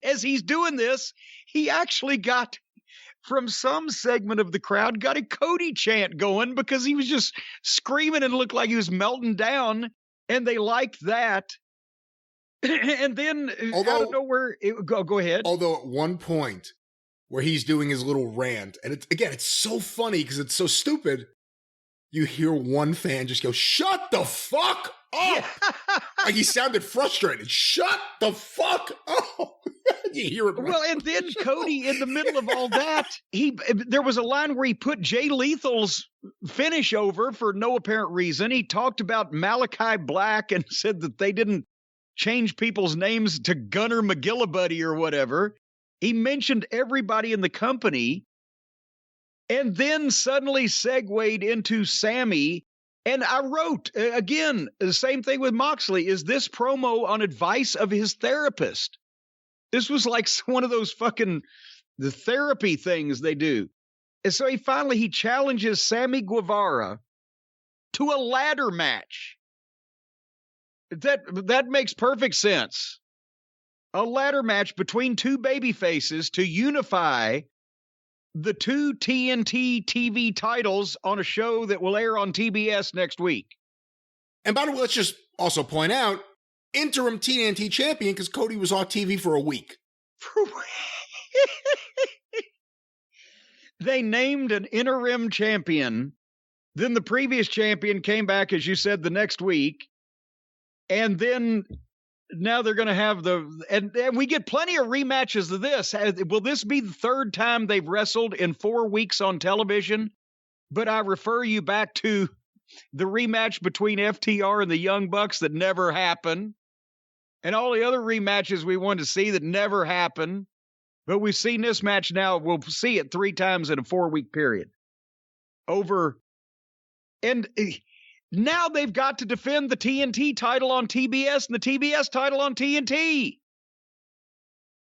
as he's doing this, he actually got, from some segment of the crowd, got a Cody chant going because he was just screaming and looked like he was melting down, and they liked that. And then, out of nowhere, go ahead. Although at one point where he's doing his little rant, and it's so funny because it's so stupid, you hear one fan just go, "Shut the fuck up." Like he sounded frustrated. "Shut the fuck up." You hear it. Well, and then Cody, in the middle of all that, there was a line where he put Jay Lethal's finish over for no apparent reason. He talked about Malachi Black and said that they didn't change people's names to Gunner McGillibuddy or whatever. He mentioned everybody in the company, and then suddenly segued into Sammy. And I wrote, again, the same thing with Moxley. Is this promo on advice of his therapist? This was like one of those the therapy things they do. And so he challenges Sammy Guevara to a ladder match. That makes perfect sense. A ladder match between two baby faces to unify the two TNT TV titles on a show that will air on TBS next week. And by the way, let's just also point out, interim TNT champion because Cody was off TV for a week. They named an interim champion. Then the previous champion came back, as you said, the next week. And then now they're going to have and we get plenty of rematches of this. Will this be the third time they've wrestled in 4 weeks on television? But I refer you back to the rematch between FTR and the Young Bucks that never happened, and all the other rematches we wanted to see that never happened. But we've seen this match now. We'll see it 3 times in a 4-week period. And Now they've got to defend the TNT title on TBS and the TBS title on TNT.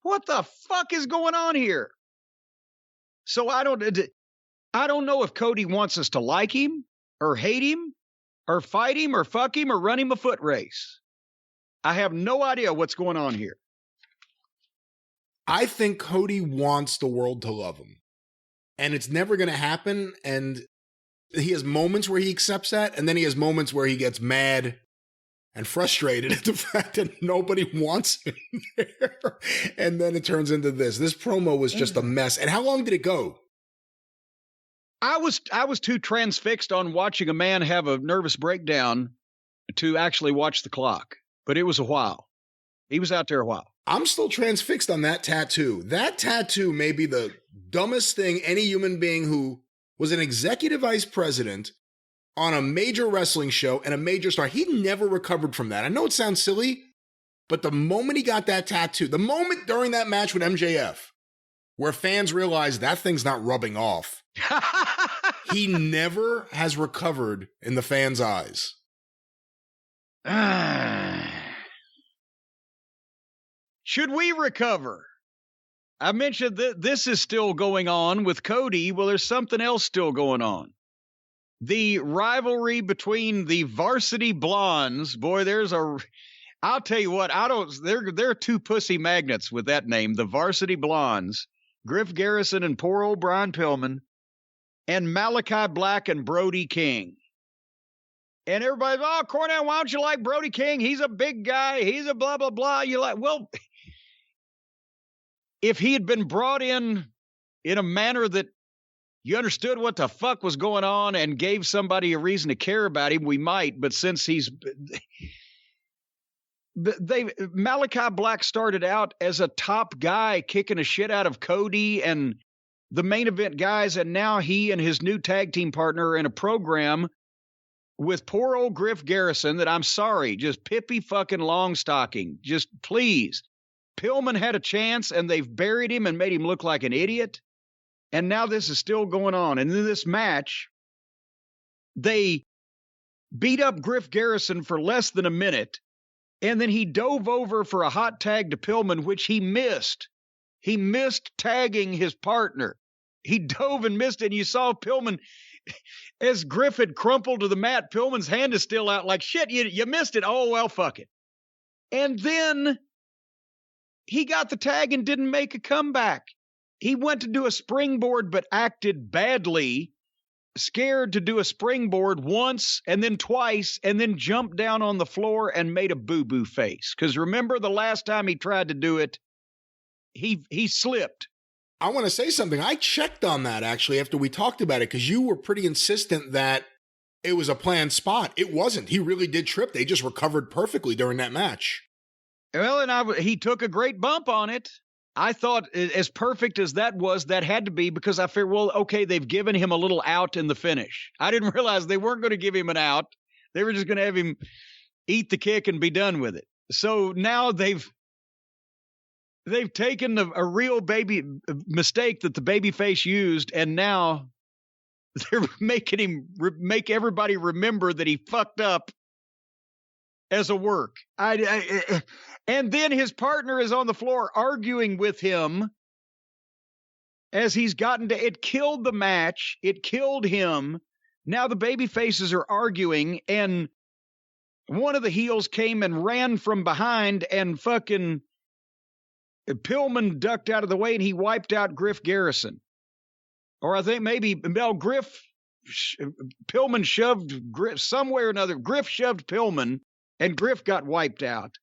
What the fuck is going on here? So I don't know if Cody wants us to like him or hate him or fight him or fuck him or run him a foot race. I have no idea what's going on here. I think Cody wants the world to love him. And it's never going to happen. And he has moments where he accepts that. And then he has moments where he gets mad and frustrated at the fact that nobody wants him there. And then it turns into this. This promo was just a mess. And how long did it go? I was too transfixed on watching a man have a nervous breakdown to actually watch the clock. But it was a while. He was out there a while. I'm still transfixed on that tattoo. That tattoo may be the dumbest thing any human being who was an executive vice president on a major wrestling show and a major star. He never recovered from that. I know it sounds silly, but the moment he got that tattoo, the moment during that match with MJF, where fans realized that thing's not rubbing off, he never has recovered in the fans' eyes. Should we recover? I mentioned that this is still going on with Cody. Well, there's something else still going on. The rivalry between the Varsity Blondes. Boy, I'll tell you what, they're two pussy magnets with that name. The Varsity Blondes. Griff Garrison and poor old Brian Pillman. And Malachi Black and Brody King. And everybody's, oh, Cornette, why don't you like Brody King? He's a big guy. He's a blah, blah, blah. You like, well, if he had been brought in a manner that you understood what the fuck was going on and gave somebody a reason to care about him, we might. But since Malachi Black started out as a top guy kicking a shit out of Cody and the main event guys, and now he and his new tag team partner are in a program with poor old Griff Garrison that, I'm sorry, just Pippi fucking Longstocking. Just please. Pillman had a chance and they've buried him and made him look like an idiot. And now this is still going on. And in this match, they beat up Griff Garrison for less than a minute. And then he dove over for a hot tag to Pillman, which he missed. He missed tagging his partner. He dove and missed it. And you saw Pillman, as Griff had crumpled to the mat, Pillman's hand is still out like, shit, you missed it. Oh, well, fuck it. And then he got the tag and didn't make a comeback. He went to do a springboard but acted badly, scared to do a springboard once and then twice, and then jumped down on the floor and made a boo-boo face. Because remember the last time he tried to do it, he slipped. I want to say something. I checked on that, actually, after we talked about it, because you were pretty insistent that it was a planned spot. It wasn't. He really did trip. They just recovered perfectly during that match. Well, and he took a great bump on it. I thought, as perfect as that was, that had to be because I figured, well, okay, they've given him a little out in the finish. I didn't realize they weren't going to give him an out. They were just going to have him eat the kick and be done with it. So now they've taken a real baby mistake that the babyface used, and now they're making him make everybody remember that he fucked up as a work. And then his partner is on the floor arguing with him as he's gotten to. It killed the match. It killed him. Now the baby faces are arguing, and one of the heels came and ran from behind, and fucking Pillman ducked out of the way, and he wiped out Griff Garrison. Or I think maybe, Pillman shoved Griff somewhere or another. Griff shoved Pillman, and Griff got wiped out.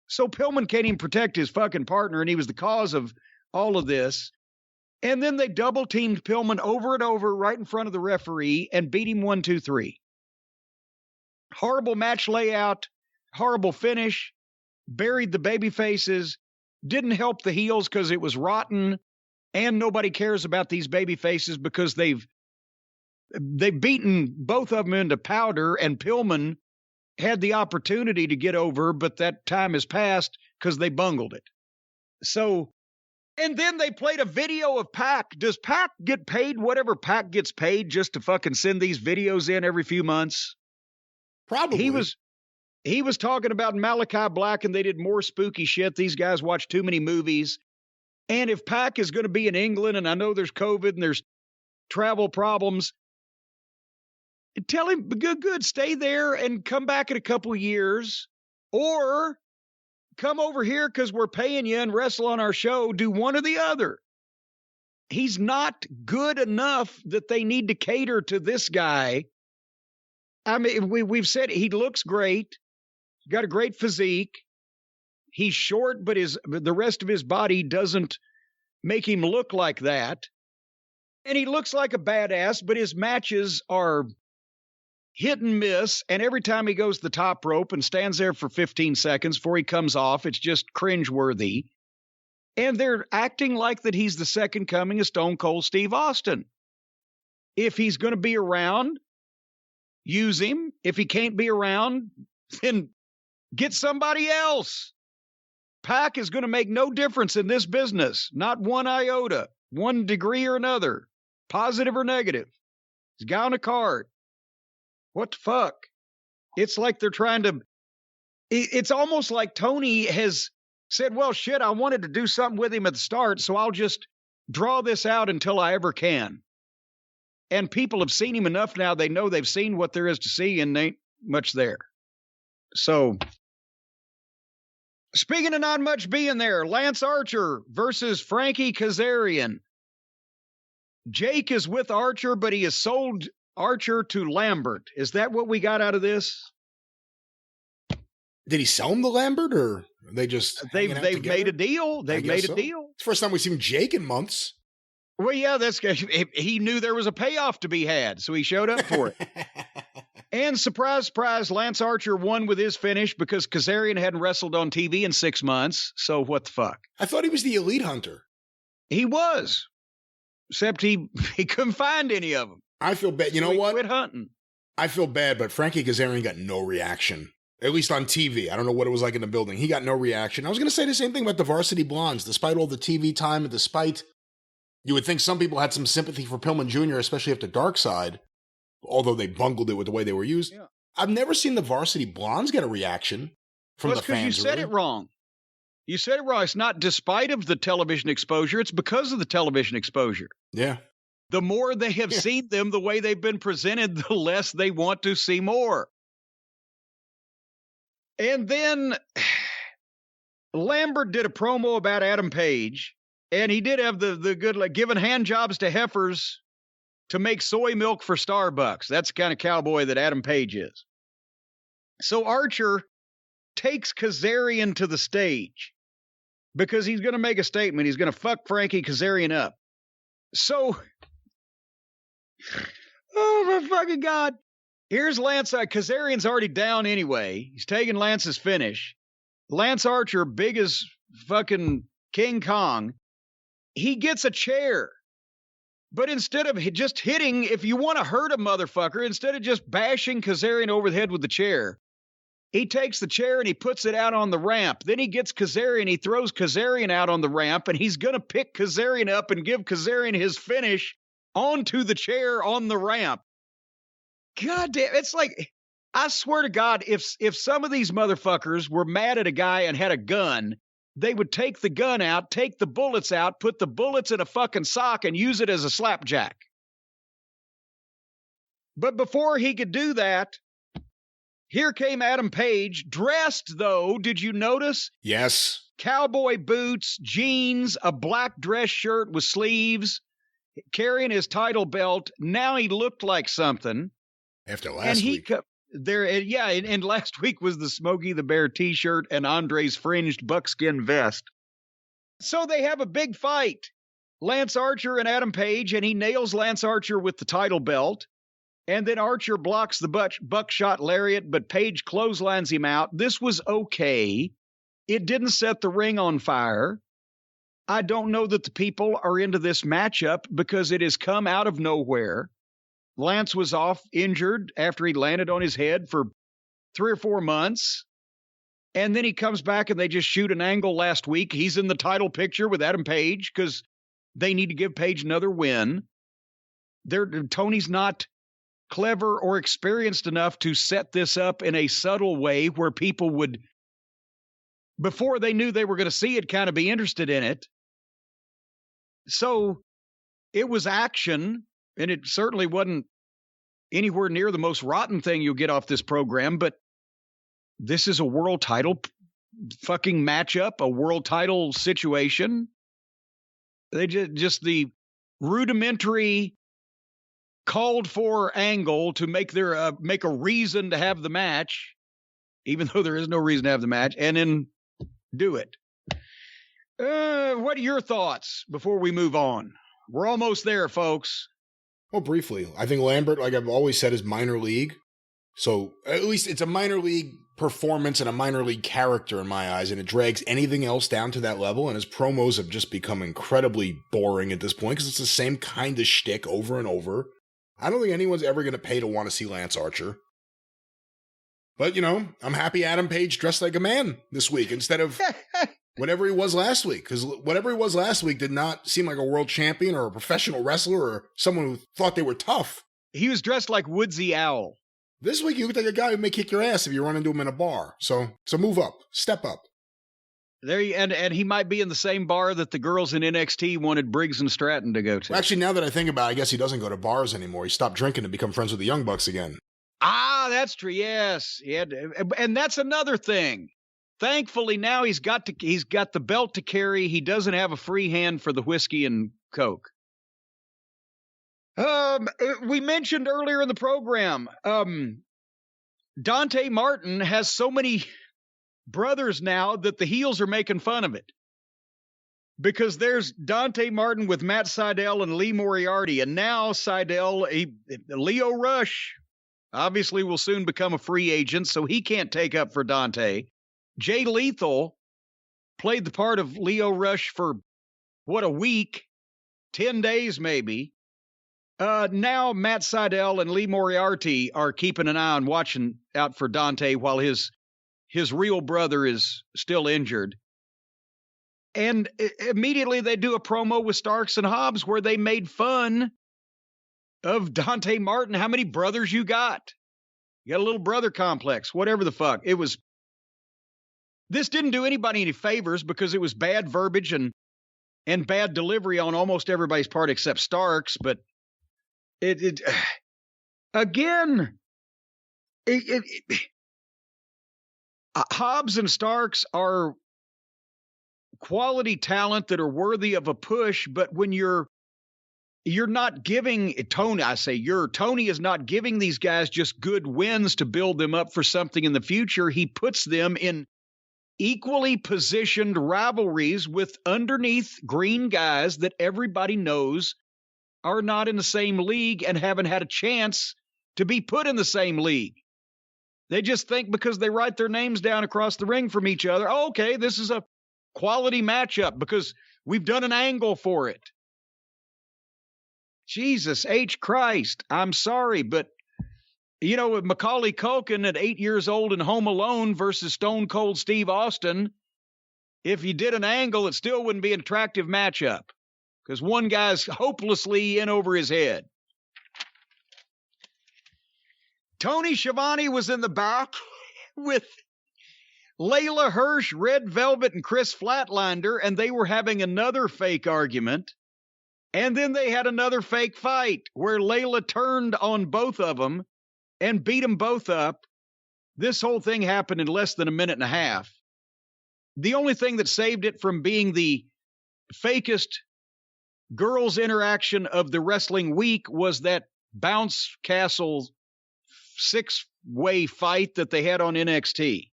So Pillman can't even protect his fucking partner, and he was the cause of all of this. And then they double-teamed Pillman over and over right in front of the referee and beat him 1-2-3. Horrible match layout, horrible finish, buried the baby faces, didn't help the heels because it was rotten, and nobody cares about these baby faces because they've beaten both of them into powder, and Pillman had the opportunity to get over, but that time has passed because they bungled it. So, and then they played a video of Pac. Does Pac get paid whatever Pac gets paid just to fucking send these videos in every few months? Probably. He was talking about Malachi Black, and they did more spooky shit. These guys watch too many movies. And if Pac is going to be in England, and I know there's COVID and there's travel problems, tell him, good, stay there and come back in a couple of years, or come over here because we're paying you and wrestle on our show. Do one or the other. He's not good enough that they need to cater to this guy. I mean, we've said he looks great, got a great physique. He's short, but the rest of his body doesn't make him look like that. And he looks like a badass, but his matches are hit and miss. And every time he goes the top rope and stands there for 15 seconds before he comes off, it's just cringeworthy. And they're acting like that he's the second coming of Stone Cold Steve Austin. If he's going to be around, use him. If he can't be around, then get somebody else. Pac is going to make no difference in this business. Not one iota, 1 degree or another, positive or negative. He's got on a card. What the fuck? It's like they're trying to, it's almost like Tony has said, well, shit, I wanted to do something with him at the start, so I'll just draw this out until I ever can. And people have seen him enough now, they know they've seen what there is to see, and ain't much there. So, speaking of not much being there, Lance Archer versus Frankie Kazarian. Jake is with Archer, but he has sold Archer to Lambert. Is that what we got out of this? Did he sell him to Lambert, or they just they've made a deal? They've made a deal. It's the first time we've seen Jake in months. Well, yeah, he knew there was a payoff to be had, so he showed up for it. And surprise, surprise, Lance Archer won with his finish because Kazarian hadn't wrestled on TV in 6 months. So what the fuck? I thought he was the elite hunter. He was, except he couldn't find any of them. I feel bad. You know what? Quit hunting. I feel bad, but Frankie Kazarian got no reaction. At least on TV. I don't know what it was like in the building. He got no reaction. I was going to say the same thing about the Varsity Blondes. Despite all the TV time and despite, you would think some people had some sympathy for Pillman Jr., especially after Dark Side, although they bungled it with the way they were used. Yeah. I've never seen the Varsity Blondes get a reaction from the fans. Because you said it wrong. You said it wrong. It's not despite of the television exposure. It's because of the television exposure. Yeah. The more they have seen them, the way they've been presented, the less they want to see more. And then Lambert did a promo about Adam Page, and he did have the good, like, giving hand jobs to heifers to make soy milk for Starbucks. That's the kind of cowboy that Adam Page is. So Archer takes Kazarian to the stage because he's going to make a statement. He's going to fuck Frankie Kazarian up. So, oh my fucking God. Here's Lance. Kazarian's already down anyway. He's taking Lance's finish. Lance Archer, big as fucking King Kong, he gets a chair. But instead of just hitting, if you want to hurt a motherfucker, instead of just bashing Kazarian over the head with the chair, he takes the chair and he puts it out on the ramp. Then he gets Kazarian, he throws Kazarian out on the ramp, and he's going to pick Kazarian up and give Kazarian his finish onto the chair on the ramp. God damn, it's like, I swear to God, if some of these motherfuckers were mad at a guy and had a gun, they would take the gun out, take the bullets out, put the bullets in a fucking sock and use it as a slapjack. But before he could do that, here came Adam Page, dressed though, did you notice? Yes. Cowboy boots, jeans, a black dress shirt with sleeves, carrying his title belt. Now he looked like something. After last week. And last week was the Smokey the Bear t-shirt and Andre's fringed buckskin vest. So they have a big fight. Lance Archer and Adam Page, and he nails Lance Archer with the title belt. And then Archer blocks the buckshot lariat, but Page clotheslines him out. This was okay. It didn't set the ring on fire. I don't know that the people are into this matchup because it has come out of nowhere. Lance was off injured after he landed on his head for 3 or 4 months. And then he comes back and they just shoot an angle last week. He's in the title picture with Adam Page because they need to give Page another win. Tony's not clever or experienced enough to set this up in a subtle way where people would, before they knew they were going to see it, kind of be interested in it. So it was action, and it certainly wasn't anywhere near the most rotten thing you'll get off this program, but this is a world title fucking matchup, a world title situation. They just the rudimentary called for angle to make their make a reason to have the match, even though there is no reason to have the match, and then do it. What are your thoughts before we move on? We're almost there, folks. Well, briefly, I think Lambert, like I've always said, is minor league. So at least it's a minor league performance and a minor league character in my eyes, and it drags anything else down to that level. And his promos have just become incredibly boring at this point because it's the same kind of shtick over and over. I don't think anyone's ever going to pay to want to see Lance Archer. But, you know, I'm happy Adam Page dressed like a man this week instead of whatever he was last week. Because whatever he was last week did not seem like a world champion or a professional wrestler or someone who thought they were tough. He was dressed like Woodsy Owl. This week, you look like a guy who may kick your ass if you run into him in a bar. So move up. Step up. And he might be in the same bar that the girls in NXT wanted Briggs and Stratton to go to. Well, actually, now that I think about it, I guess he doesn't go to bars anymore. He stopped drinking to become friends with the Young Bucks again. Ah, that's true. Yes. And that's another thing. Thankfully, now he's got the belt to carry. He doesn't have a free hand for the whiskey and Coke. We mentioned earlier in the program, Dante Martin has so many brothers now that the heels are making fun of it. Because there's Dante Martin with Matt Sydal and Lee Moriarty, and now Leo Rush obviously will soon become a free agent, so he can't take up for Dante. Jay Lethal played the part of Leo Rush for, a week, 10 days maybe. Now Matt Sydal and Lee Moriarty are keeping an eye on watching out for Dante while his real brother is still injured. And immediately they do a promo with Starks and Hobbs where they made fun of Dante Martin. How many brothers you got? You got a little brother complex, whatever the fuck. This didn't do anybody any favors because it was bad verbiage and bad delivery on almost everybody's part except Starks, but Hobbs and Starks are quality talent that are worthy of a push, but when you're not giving Tony is not giving these guys just good wins to build them up for something in the future. He puts them in equally positioned rivalries with underneath green guys that everybody knows are not in the same league and haven't had a chance to be put in the same league. They just think because they write their names down across the ring from each other, oh, okay, this is a quality matchup because we've done an angle for it. Jesus H. Christ, I'm sorry, but, with Macaulay Culkin at 8 years old and Home Alone versus Stone Cold Steve Austin, if you did an angle, it still wouldn't be an attractive matchup because one guy's hopelessly in over his head. Tony Schiavone was in the back with Layla Hirsch, Red Velvet, and Chris Flatlander, and they were having another fake argument. And then they had another fake fight where Layla turned on both of them and beat them both up. This whole thing happened in less than a minute and a half. The only thing that saved it from being the fakest girls' interaction of the wrestling week was that Bounce Castle 6-way fight that they had on NXT.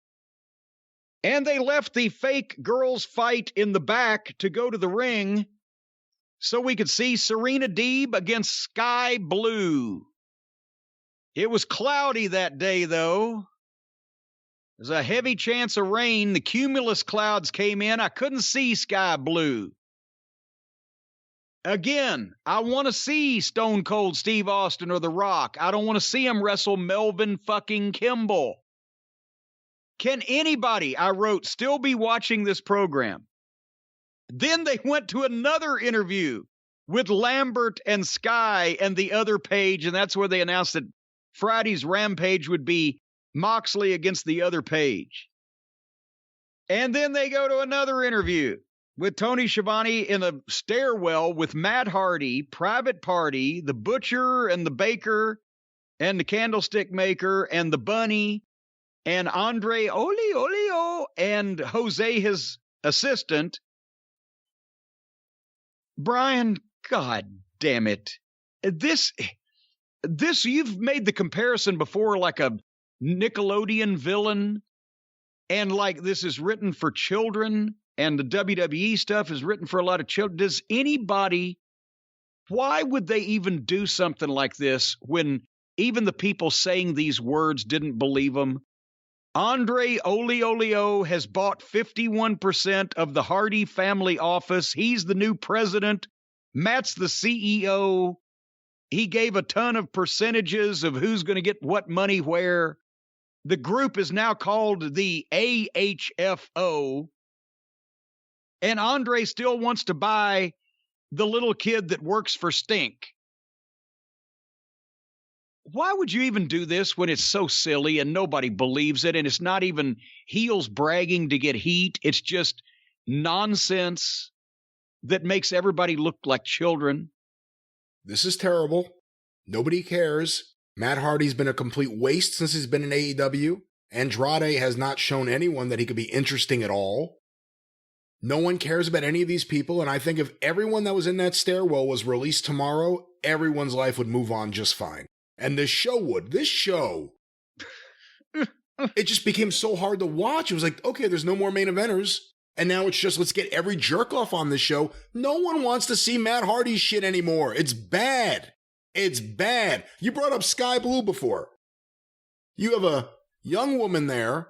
And they left the fake girls fight in the back to go to the ring so we could see Serena Deeb against Sky Blue. It was cloudy that day, though. There's a heavy chance of rain. The cumulus clouds came in. I couldn't see Sky Blue. Again, I want to see Stone Cold Steve Austin or The Rock. I don't want to see him wrestle Melvin fucking Kimball. Can anybody, I wrote, still be watching this program? Then they went to another interview with Lambert and Sky and the other page, and that's where they announced that Friday's Rampage would be Moxley against the other Page. And then they go to another interview with Tony Schiavone in a stairwell with Matt Hardy, Private Party, the Butcher and the Baker and the Candlestick Maker and the Bunny and Andre Olio and Jose, his assistant. Brian, God damn it. This, you've made the comparison before like a Nickelodeon villain, and like this is written for children, and the WWE stuff is written for a lot of children. Does anybody, why would they even do something like this when even the people saying these words didn't believe them? Andre Olio has bought 51% of the Hardy family office. He's the new president. Matt's the CEO. He gave a ton of percentages of who's going to get what money where. The group is now called the AHFO. And Andre still wants to buy the little kid that works for Stink. Why would you even do this when it's so silly and nobody believes it, and it's not even heels bragging to get heat? It's just nonsense that makes everybody look like children. This is terrible. Nobody cares. Matt Hardy's been a complete waste since he's been in AEW. Andrade has not shown anyone that he could be interesting at all. No one cares about any of these people, and I think if everyone that was in that stairwell was released tomorrow, everyone's life would move on just fine. And this show would. This show, it just became so hard to watch. It was like, okay, there's no more main eventers. And now it's just, let's get every jerk off on this show. No one wants to see Matt Hardy's shit anymore. It's bad. It's bad. You brought up Sky Blue before. You have a young woman there,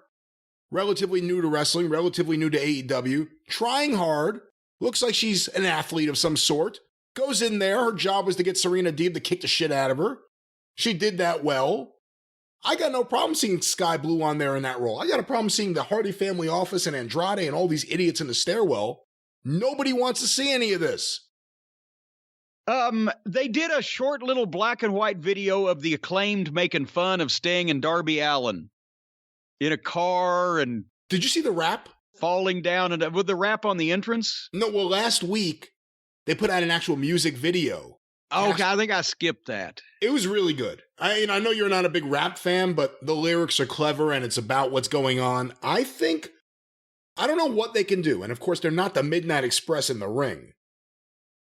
relatively new to wrestling, relatively new to AEW, trying hard, looks like she's an athlete of some sort, goes in there. Her job was to get Serena Deeb to kick the shit out of her. She did that well. I got no problem seeing Sky Blue on there in that role. I got a problem seeing the Hardy family office and Andrade and all these idiots in the stairwell. Nobody wants to see any of this. They did a short little black and white video of the Acclaimed making fun of Sting and Darby Allin in a car and... Did you see the rap? Falling down and with the rap on the entrance? No, well, last week they put out an actual music video. Okay, I think I skipped that. It was really good. I know you're not a big rap fan, but the lyrics are clever and it's about what's going on. I don't know what they can do. And of course, they're not the Midnight Express in the ring.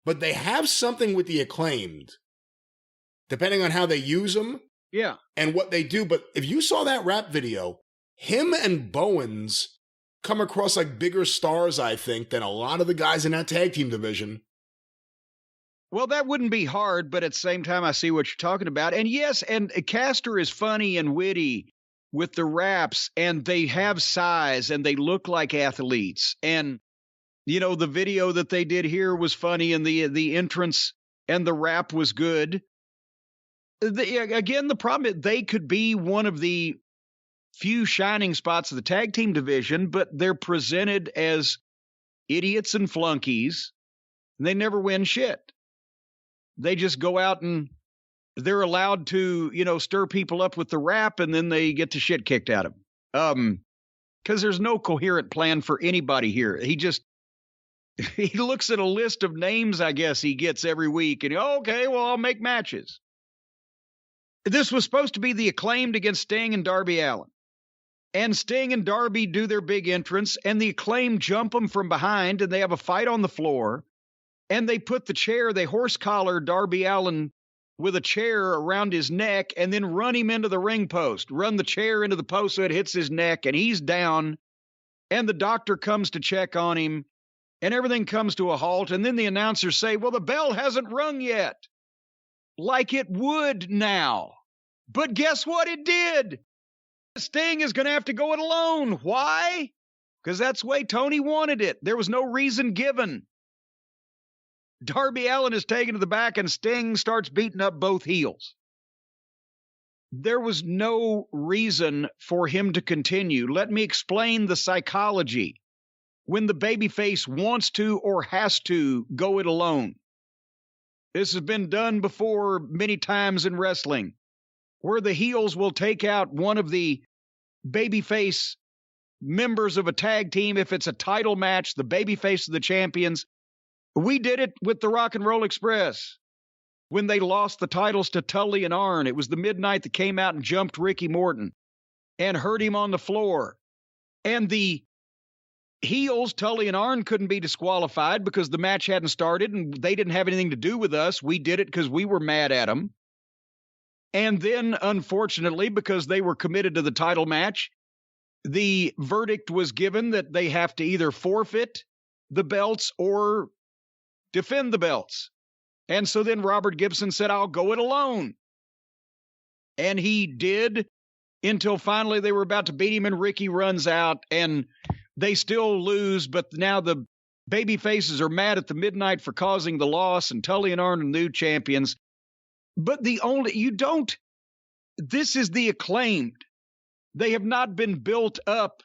But they have something with the Acclaimed, depending on how they use them. Yeah. And what they do. But if you saw that rap video, him and Bowens come across like bigger stars, I think, than a lot of the guys in that tag team division. Well, that wouldn't be hard, but at the same time, I see what you're talking about. And yes, and Caster is funny and witty with the raps, and they have size, and they look like athletes. And, you know, the video that they did here was funny, and the entrance and the rap was good. Again, the problem is they could be one of the few shining spots of the tag team division, but they're presented as idiots and flunkies, and they never win shit. They just go out and they're allowed to, you know, stir people up with the rap, and then they get the shit kicked out of them. Because there's no coherent plan for anybody here. He looks at a list of names, I guess, he gets every week, and okay, well, I'll make matches. This was supposed to be the Acclaimed against Sting and Darby Allin. And Sting and Darby do their big entrance, and the Acclaimed jump them from behind, and they have a fight on the floor. And they put they horse collar Darby Allin with a chair around his neck and then run him into the ring post. Run the chair into the post so it hits his neck and he's down. And the doctor comes to check on him and everything comes to a halt. And then the announcers say, well, the bell hasn't rung yet. Like it would now. But guess what? It did. Sting is going to have to go it alone. Why? Because that's the way Tony wanted it. There was no reason given. Darby Allin is taken to the back and Sting starts beating up both heels. There was no reason for him to continue. Let me explain the psychology. When the babyface wants to or has to go it alone. This has been done before many times in wrestling. where the heels will take out one of the babyface members of a tag team. If it's a title match, the babyface of the champions. We did it with the Rock and Roll Express when they lost the titles to Tully and Arn. It was the Midnight that came out and jumped Ricky Morton and hurt him on the floor. And the heels, Tully and Arn, couldn't be disqualified because the match hadn't started and they didn't have anything to do with us. We did it because we were mad at them. And then, unfortunately, because they were committed to the title match, the verdict was given that they have to either forfeit the belts or defend the belts. And so then Robert Gibson said, I'll go it alone. And he did until finally they were about to beat him and Ricky runs out and they still lose. But now the baby faces are mad at the Midnight for causing the loss and Tully and Arn are new champions. But this is the Acclaimed. They have not been built up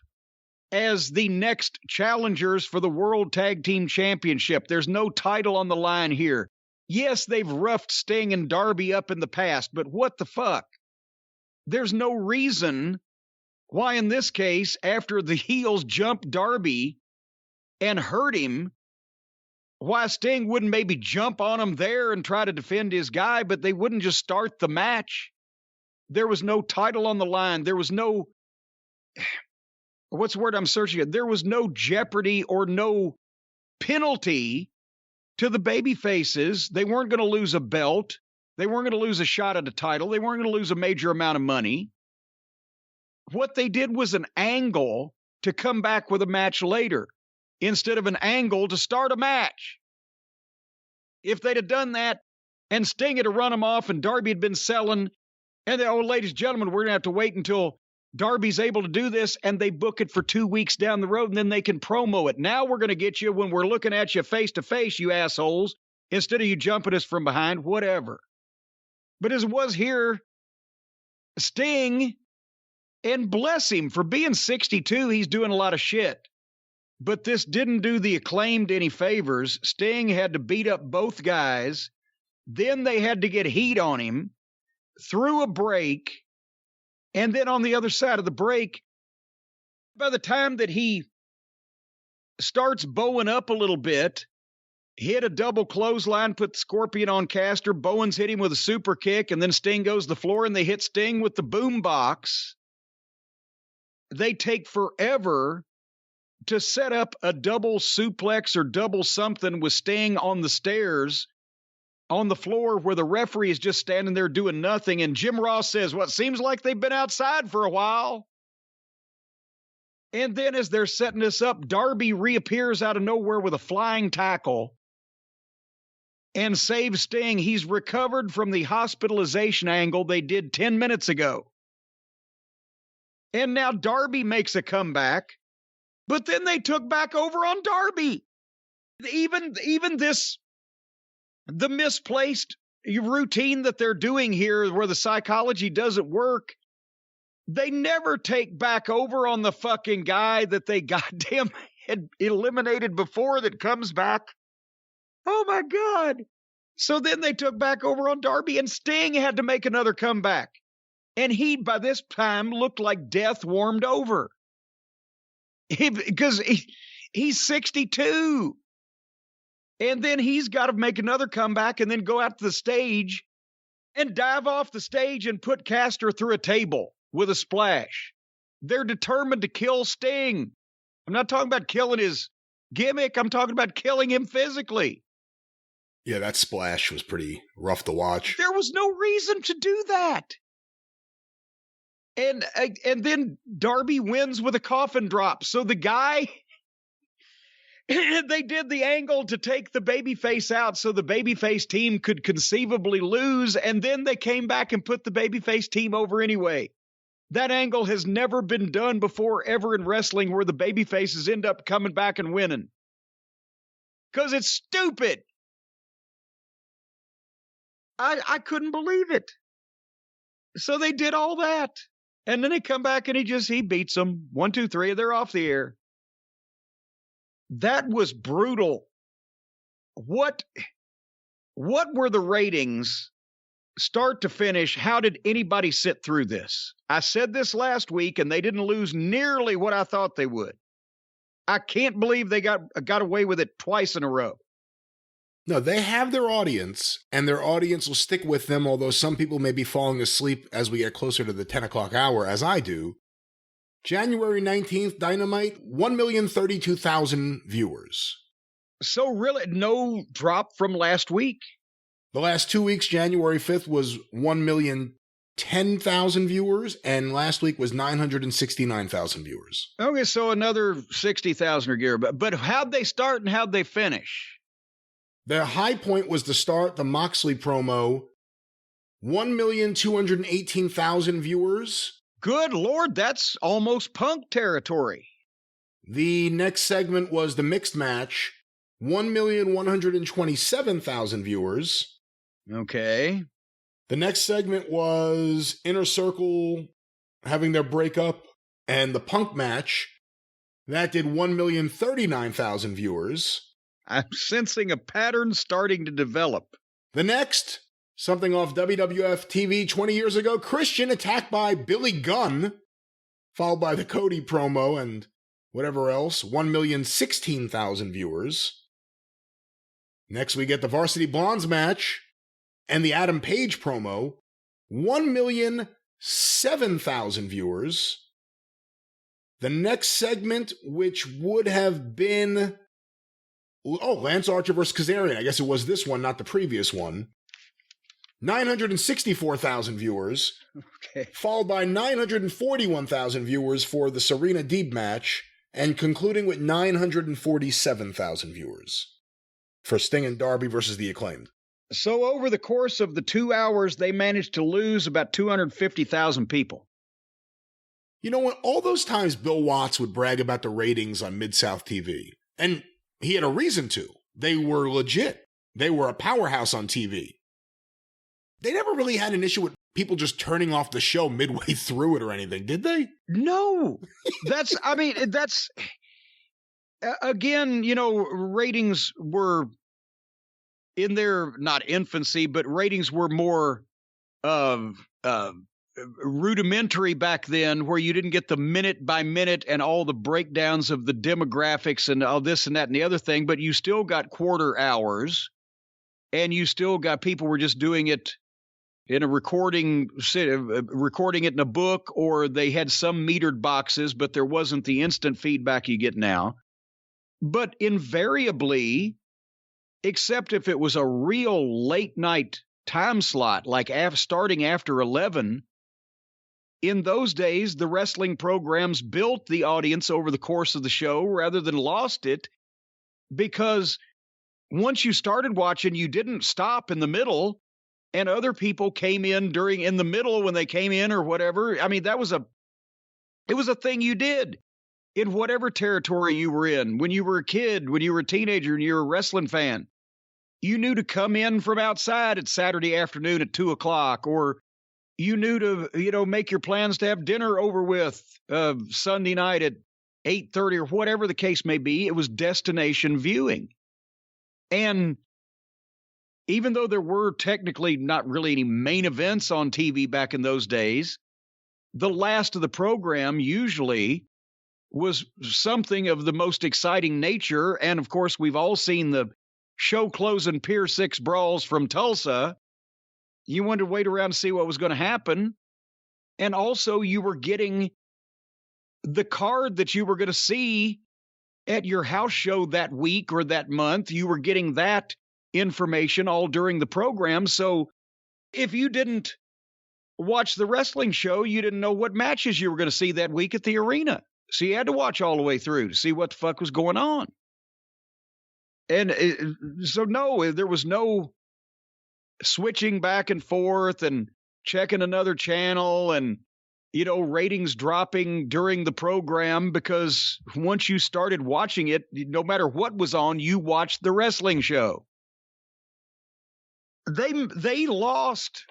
as the next challengers for the World Tag Team Championship. There's no title on the line here. Yes, they've roughed Sting and Darby up in the past, but what the fuck? There's no reason why in this case, after the heels jumped Darby and hurt him, why Sting wouldn't maybe jump on him there and try to defend his guy, but they wouldn't just start the match. There was no title on the line. There was no, what's the word I'm searching at? There was no jeopardy or no penalty to the baby faces. They weren't going to lose a belt. They weren't going to lose a shot at a title. They weren't going to lose a major amount of money. What they did was an angle to come back with a match later, instead of an angle to start a match. If they'd have done that and Sting had to run them off and Darby had been selling, and they, oh, ladies and gentlemen, we're going to have to wait until Darby's able to do this, and they book it for 2 weeks down the road, and then they can promo it. Now we're going to get you when we're looking at you face to face, you assholes, instead of you jumping us from behind, whatever. But as it was here, Sting, and bless him, for being 62, he's doing a lot of shit. But this didn't do the Acclaimed any favors. Sting had to beat up both guys. Then they had to get heat on him through a break. And then on the other side of the break, by the time that he starts bowing up a little bit, hit a double clothesline, put the Scorpion on Caster, Bowens hit him with a super kick, and then Sting goes to the floor and they hit Sting with the boom box. They take forever to set up a double suplex or double something with Sting on the stairs on the floor where the referee is just standing there doing nothing. And Jim Ross says, well, it seems like they've been outside for a while. And then as they're setting this up, Darby reappears out of nowhere with a flying tackle and saves Sting. He's recovered from the hospitalization angle they did 10 minutes ago. And now Darby makes a comeback, but then they took back over on Darby. Even this, the misplaced routine that they're doing here where the psychology doesn't work, they never take back over on the fucking guy that they goddamn had eliminated before that comes back. Oh my God. So then they took back over on Darby and Sting had to make another comeback. And he, by this time, looked like death warmed over. Because he's 62. And then he's got to make another comeback and then go out to the stage and dive off the stage and put Caster through a table with a splash. They're determined to kill Sting. I'm not talking about killing his gimmick. I'm talking about killing him physically. Yeah, that splash was pretty rough to watch. There was no reason to do that. And then Darby wins with a coffin drop. So the guy, they did the angle to take the babyface out so the babyface team could conceivably lose. And then they came back and put the babyface team over anyway. That angle has never been done before ever in wrestling where the babyfaces end up coming back and winning. Because it's stupid. I couldn't believe it. So they did all that. And then they come back and he beats them. 1, 2, 3, they're off the air. That was brutal. What were the ratings start to finish, how did anybody sit through this? I said this last week, and they didn't lose nearly what I thought they would. I can't believe they got away with it twice in a row. No, they have their audience, and their audience will stick with them, although some people may be falling asleep as we get closer to the 10 o'clock hour, as I do. January 19th, Dynamite, 1,032,000 viewers. So really, no drop from last week? The last 2 weeks, January 5th was 1,010,000 viewers, and last week was 969,000 viewers. Okay, so another 60,000 or gear. But how'd they start and how'd they finish? The high point was to start the Moxley promo, 1,218,000 viewers. Good Lord, that's almost Punk territory. The next segment was the mixed match, 1,127,000 viewers. Okay. The next segment was Inner Circle having their breakup, and the Punk match. That did 1,039,000 viewers. I'm sensing a pattern starting to develop. The next, something off WWF TV 20 years ago, Christian attacked by Billy Gunn, followed by the Cody promo and whatever else, 1,016,000 viewers. Next, we get the Varsity Blondes match and the Adam Page promo, 1,007,000 viewers. The next segment, which would have been... Oh, Lance Archer versus Kazarian. I guess it was this one, not the previous one. 964,000 viewers. Okay. Followed by 941,000 viewers for the Serena Deeb match, and concluding with 947,000 viewers for Sting and Darby versus the Acclaimed. So over the course of the 2 hours, they managed to lose about 250,000 people. You know what? All those times Bill Watts would brag about the ratings on Mid-South TV, and he had a reason to. They were legit. They were a powerhouse on TV. They never really had an issue with people just turning off the show midway through it or anything, did they? No. That's, again, ratings were in their, not infancy, but ratings were more rudimentary back then, where you didn't get the minute by minute and all the breakdowns of the demographics and all this and that and the other thing, but you still got quarter hours, and you still got people were just doing it in a recording it in a book, or they had some metered boxes, but there wasn't the instant feedback you get now. But invariably, except if it was a real late night time slot, like starting after 11, in those days, the wrestling programs built the audience over the course of the show rather than lost it, because once you started watching, you didn't stop in the middle, and other people came in in the middle when they came in or whatever. I mean, it was a thing you did in whatever territory you were in. When you were a kid, when you were a teenager and you were a wrestling fan, you knew to come in from outside at Saturday afternoon at 2:00, or you knew to, make your plans to have dinner over with Sunday night at 8:30 or whatever the case may be. It was destination viewing. And even though there were technically not really any main events on TV back in those days, the last of the program usually was something of the most exciting nature. And of course, we've all seen the show closing Pier 6 brawls from Tulsa. You wanted to wait around to see what was going to happen. And also, you were getting the card that you were going to see at your house show that week or that month. You were getting that information all during the program. So if you didn't watch the wrestling show, you didn't know what matches you were going to see that week at the arena. So you had to watch all the way through to see what the fuck was going on. And so, no, there was no switching back and forth and checking another channel and, ratings dropping during the program, because once you started watching it, no matter what was on, you watched the wrestling show. They lost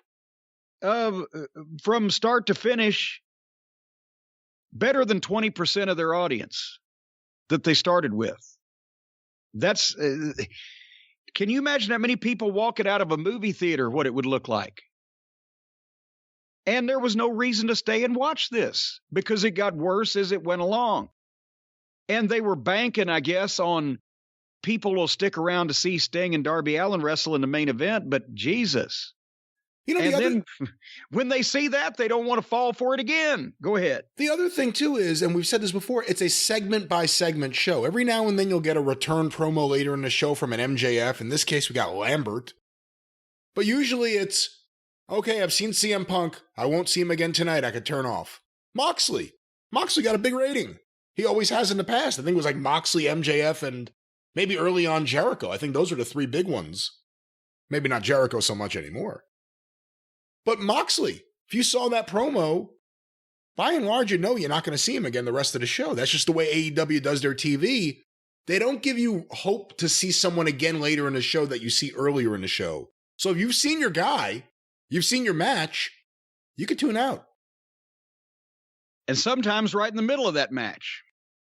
from start to finish better than 20% of their audience that they started with. That's can you imagine how many people walking out of a movie theater, what it would look like? And there was no reason to stay and watch this because it got worse as it went along. And they were banking, I guess, on people will stick around to see Sting and Darby Allin wrestle in the main event, but Jesus. You know, and then when they see that, they don't want to fall for it again. Go ahead. The other thing, too, is, and we've said this before, it's a segment-by-segment show. Every now and then you'll get a return promo later in the show from an MJF. In this case, we got Lambert. But usually it's, okay, I've seen CM Punk. I won't see him again tonight. I could turn off. Moxley got a big rating. He always has in the past. I think it was like Moxley, MJF, and maybe early on Jericho. I think those are the three big ones. Maybe not Jericho so much anymore. But Moxley, if you saw that promo, by and large, you know you're not going to see him again the rest of the show. That's just the way AEW does their TV. They don't give you hope to see someone again later in the show that you see earlier in the show. So if you've seen your guy, you've seen your match, you can tune out. And sometimes right in the middle of that match.